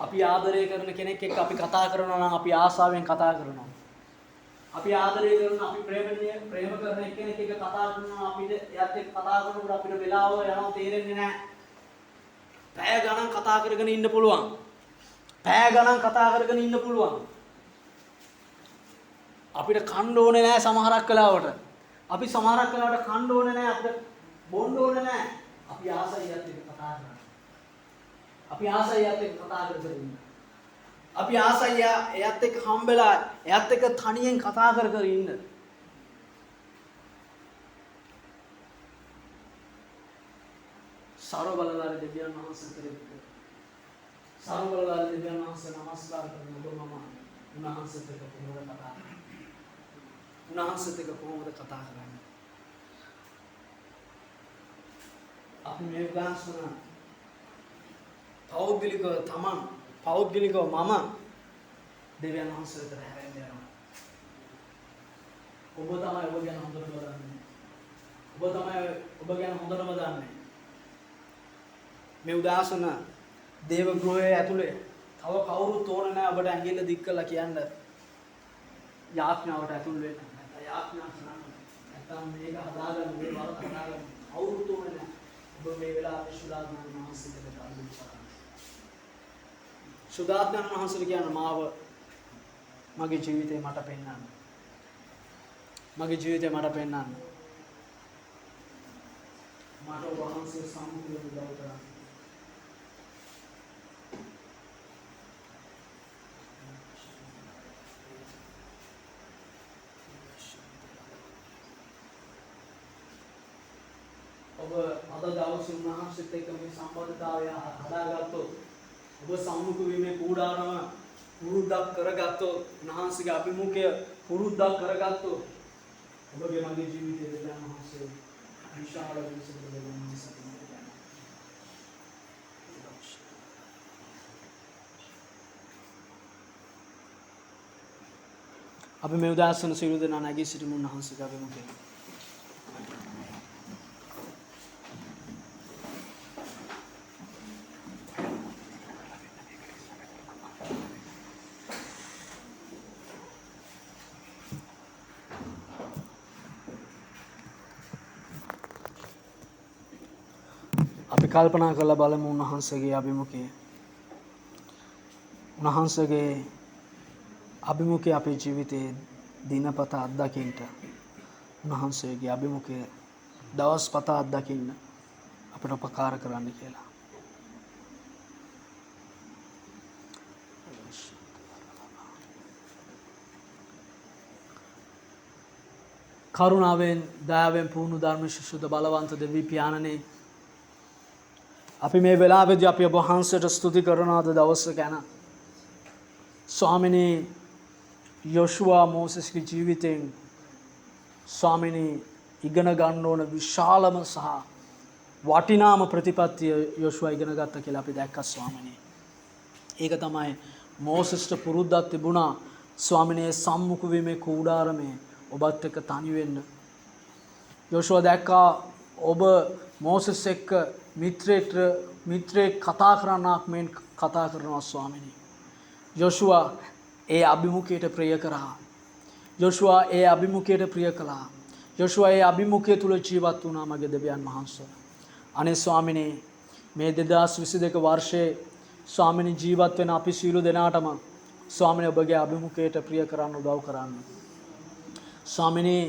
අපි ආදරය කරන කෙනෙක් එක්ක අපි කතා කරනවා නම් අපි ආසාවෙන් කතා කරනවා. අපි ආදරය කරන අපි ප්‍රේම කරන එක්කෙනෙක් එක්ක කතා කරනවා අපිට එයාත් එක්ක කතා කරනකොට අපිට වෙලාව යනවා තේරෙන්නේ නැහැ. පැය ගණන් කතා කරගෙන ඉන්න පුළුවන්. අපිට කන්න ඕනේ නැහැ සමහරක් වෙලාවට. අපි සමහරක් වෙලාවට කන්න ඕනේ නැහැ අපිට බොන්න ඕනේ නැහැ. අපි ආසයි එයාත් එක්ක කතා කරනවා. අපි ආසයි එයාත් එක්ක කතා කරගෙන ඉන්න. අපි ආසයි එයාත් එක්ක හම්බෙලා එයාත් එක්ක තනියෙන් කතා කර ඉන්න. ਸਰව බලදාරි දෙවියන් වහන්සේ කෙරෙහි ਸਰව බලදාරි දෙවියන් වහන්සේ නමස්කාර කරන ඔබ මම උන්වහන්සේට කොහොමද කතා කරන්නේ? උන්වහන්සේත් එක්ක කොහොමද කතා කරන්නේ? අපි මේ උදාහරණ පෞද්ගලිකව මම දෙවියන් වහන්සේට හැරෙන්න යනවා. ඔබ තමයි ඔබ ගැන හොඳටම දන්නේ. ඔබ තමයි ඔබ ගැන හොඳටම දන්නේ. මේ උදාහරණ දේව ගෘහයේ ඇතුලේ තව කවුරුත් ඕනේ නැහැ ඔබට ඇඟිල්ල දික් කරලා කියන්න යාඥාවට ඇතුල් වෙන්න. නැත්නම් යාඥා කරන්න. නැත්නම් මේක හදාගන්න මේ වල හදාගන්න. කවුරුත් ඕනේ නැහැ. ඔබ මේ වෙලාවේ සුදාත්මයන් වහන්සේට කල්පනා කරන්න. සුදාත්මයන් වහන්සේට කියන මාව මගේ ජීවිතේ මට පෙන්වන්න. මගේ ජීවිතේ මට පෙන්වන්න. මට වහන්සේ සම්මුතිය උදව් කරන්න. ඔබ අද දවසේ උන්වහන්සේත් එක්ක මේ සම්බන්ධතාවය හදාගත්තොත් ඔබ සම්මුඛ වීමේ කූඩාරම පුරුද්දක් කරගත්තොත් උන්වහන්සේගේ අභිමුඛය පුරුද්දක් කරගත්තොත් ඔබගේ මගේ ජීවිතයේ දෙවියන් වහන්සේ විශාල විශ්වවිද්‍යාලයක් සතුටුමත් අපි මේ උදාසන සියලු දෙනා නැගී සිටිමු උන්වහන්සේගේ අභිමුඛයෙන්. අපි කල්පනා කරලා බලමු උන්වහන්සේගේ අභිමුඛය. උන්වහන්සේගේ අභිමුඛය අපේ ජීවිතයේ දිනපතා අත්දකින්න. උන්වහන්සේගේ අභිමුඛය දවස්පතා අත්දකින්න අපට උපකාර කරන්න කියලා. කරුණාවෙන් දයාවෙන් පුහුණු ධර්ම ශිෂ්‍යද බලවන්ත දෙවි පියාණනේ අපි මේ වෙලාවේදී අපි ඔබ වහන්සේට ස්තුති කරනවාද දවස ගැන. ස්වාමිනී යොෂුවා මෝසෙස්ගේ ජීවිතෙන් ස්වාමිනී ඉගෙන ගන්න ඕන විශාලම සහ වටිනාම ප්‍රතිපත්තිය යොෂුවා ඉගෙන ගත්තා කියලා අපි දැක්කා ස්වාමිනී. ඒක තමයි මෝසෙස්ට පුරුද්දක් තිබුණා ස්වාමිනී සම්මුඛ වීමේ කූඩාරමේ ඔබත් එක්ක තනි වෙන්න. යොෂුවා දැක්කා ඔබ මෝසෙස් එක්ක මිත්‍රයෙක් කතා කරන්නක් මෙන් කතා කරනවා ස්වාමිනී. යොෂුවා ඒ අභිමුඛයට ප්‍රිය කරා. යොෂුවා ඒ අභිමුඛයට ප්‍රිය කළා. යොෂුවා ඒ අභිමුඛය තුල ජීවත් වුණා මගේ දෙවියන් වහන්සේ. අනේ ස්වාමිනී මේ 2022 වර්ෂයේ ස්වාමිනී ජීවත් වෙන අපි සියලු දෙනාටම ස්වාමිනී ඔබගේ අභිමුඛයට ප්‍රිය කරන්න උදව් කරන්න. ස්වාමිනී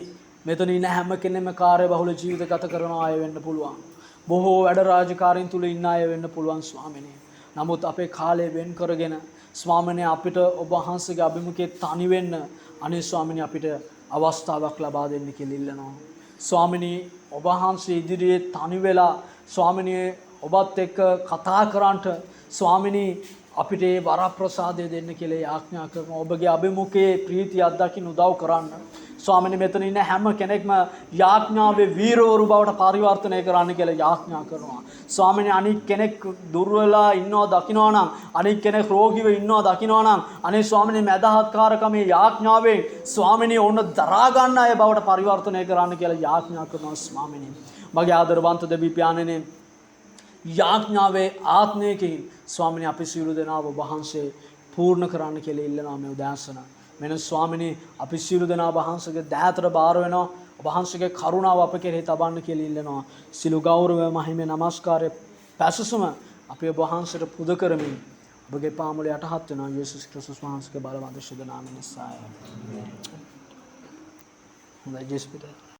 මෙතන ඉන්න හැම කෙනෙක්ම කාර්යබහුල ජීවිත ගත කරන අය වෙන්න පුළුවන්. බොහෝ වැඩ රාජකාරීන් තුල ඉන්න අය වෙන්න පුළුවන් ස්වාමිනී. නමුත් අපේ කාලය වෙන් කරගෙන ස්වාමිනී අපිට ඔබ වහන්සේගේ අභිමුඛයේ තනි වෙන්න අනේ ස්වාමිනී අපිට අවස්ථාවක් ලබා දෙන්න කියලා ඉල්ලනවා. ස්වාමිනී ඔබ වහන්සේ ඉදිරියේ තනි වෙලා ස්වාමිනී ඔබත් එක්ක කතා කරන්නට ස්වාමිනී අපිට ඒ වරප්‍රසාදය දෙන්න කියලා යාඥා කරනවා. ඔබගේ අභිමුඛයේ ප්‍රීතිය අත්දකින්න උදව් කරන්න. ස්වාමිනී මෙතන ඉන්න හැම කෙනෙක්ම යාඥාවේ වීරවරු බවට පරිවර්තනය කරන්න කියලා යාඥා කරනවා. ස්වාමිනී අනික් කෙනෙක් දුර්වලලා ඉන්නවා දකින්නවා නම් අනික් කෙනෙක් රෝගීව ඉන්නවා දකින්නවා නම් අනේ ස්වාමිනී මදහත්කාරකමේ යාඥාවෙන් ස්වාමිනී ඕන දරා ගන්න අය බවට පරිවර්තනය කරන්න කියලා යාඥා කරනවා ස්වාමිනී. මගේ ආදරවන්ත දෙවි පියාණෙනි යාඥාවේ ආත්මයකින් ස්වාමිනී අපි සියලු දෙනාව වහන්සේ පූර්ණ කරන්න කියලා ඉල්ලනවා මේ උදෑසන. මෙන්න ස්වාමිනී අපි සියලු දෙනා වහන්සේගේ දෑතට බාර වෙනවා. වහන්සේගේ කරුණාව අප කෙරෙහි තබන්න කියලා ඉල්ලනවා. සිළු ගෞරවය මහිමේ නමස්කාරය පැසසුම අපි ඔබ වහන්සේට පුද කරමින් ඔබගේ පාමුල යටහත් වෙනවා යේසුස් ක්‍රිස්තුස් වහන්සේගේ බලවන්ත ශුද්ධ නාමයෙන් සාය. හොඳයි ජේසුස් පිටේ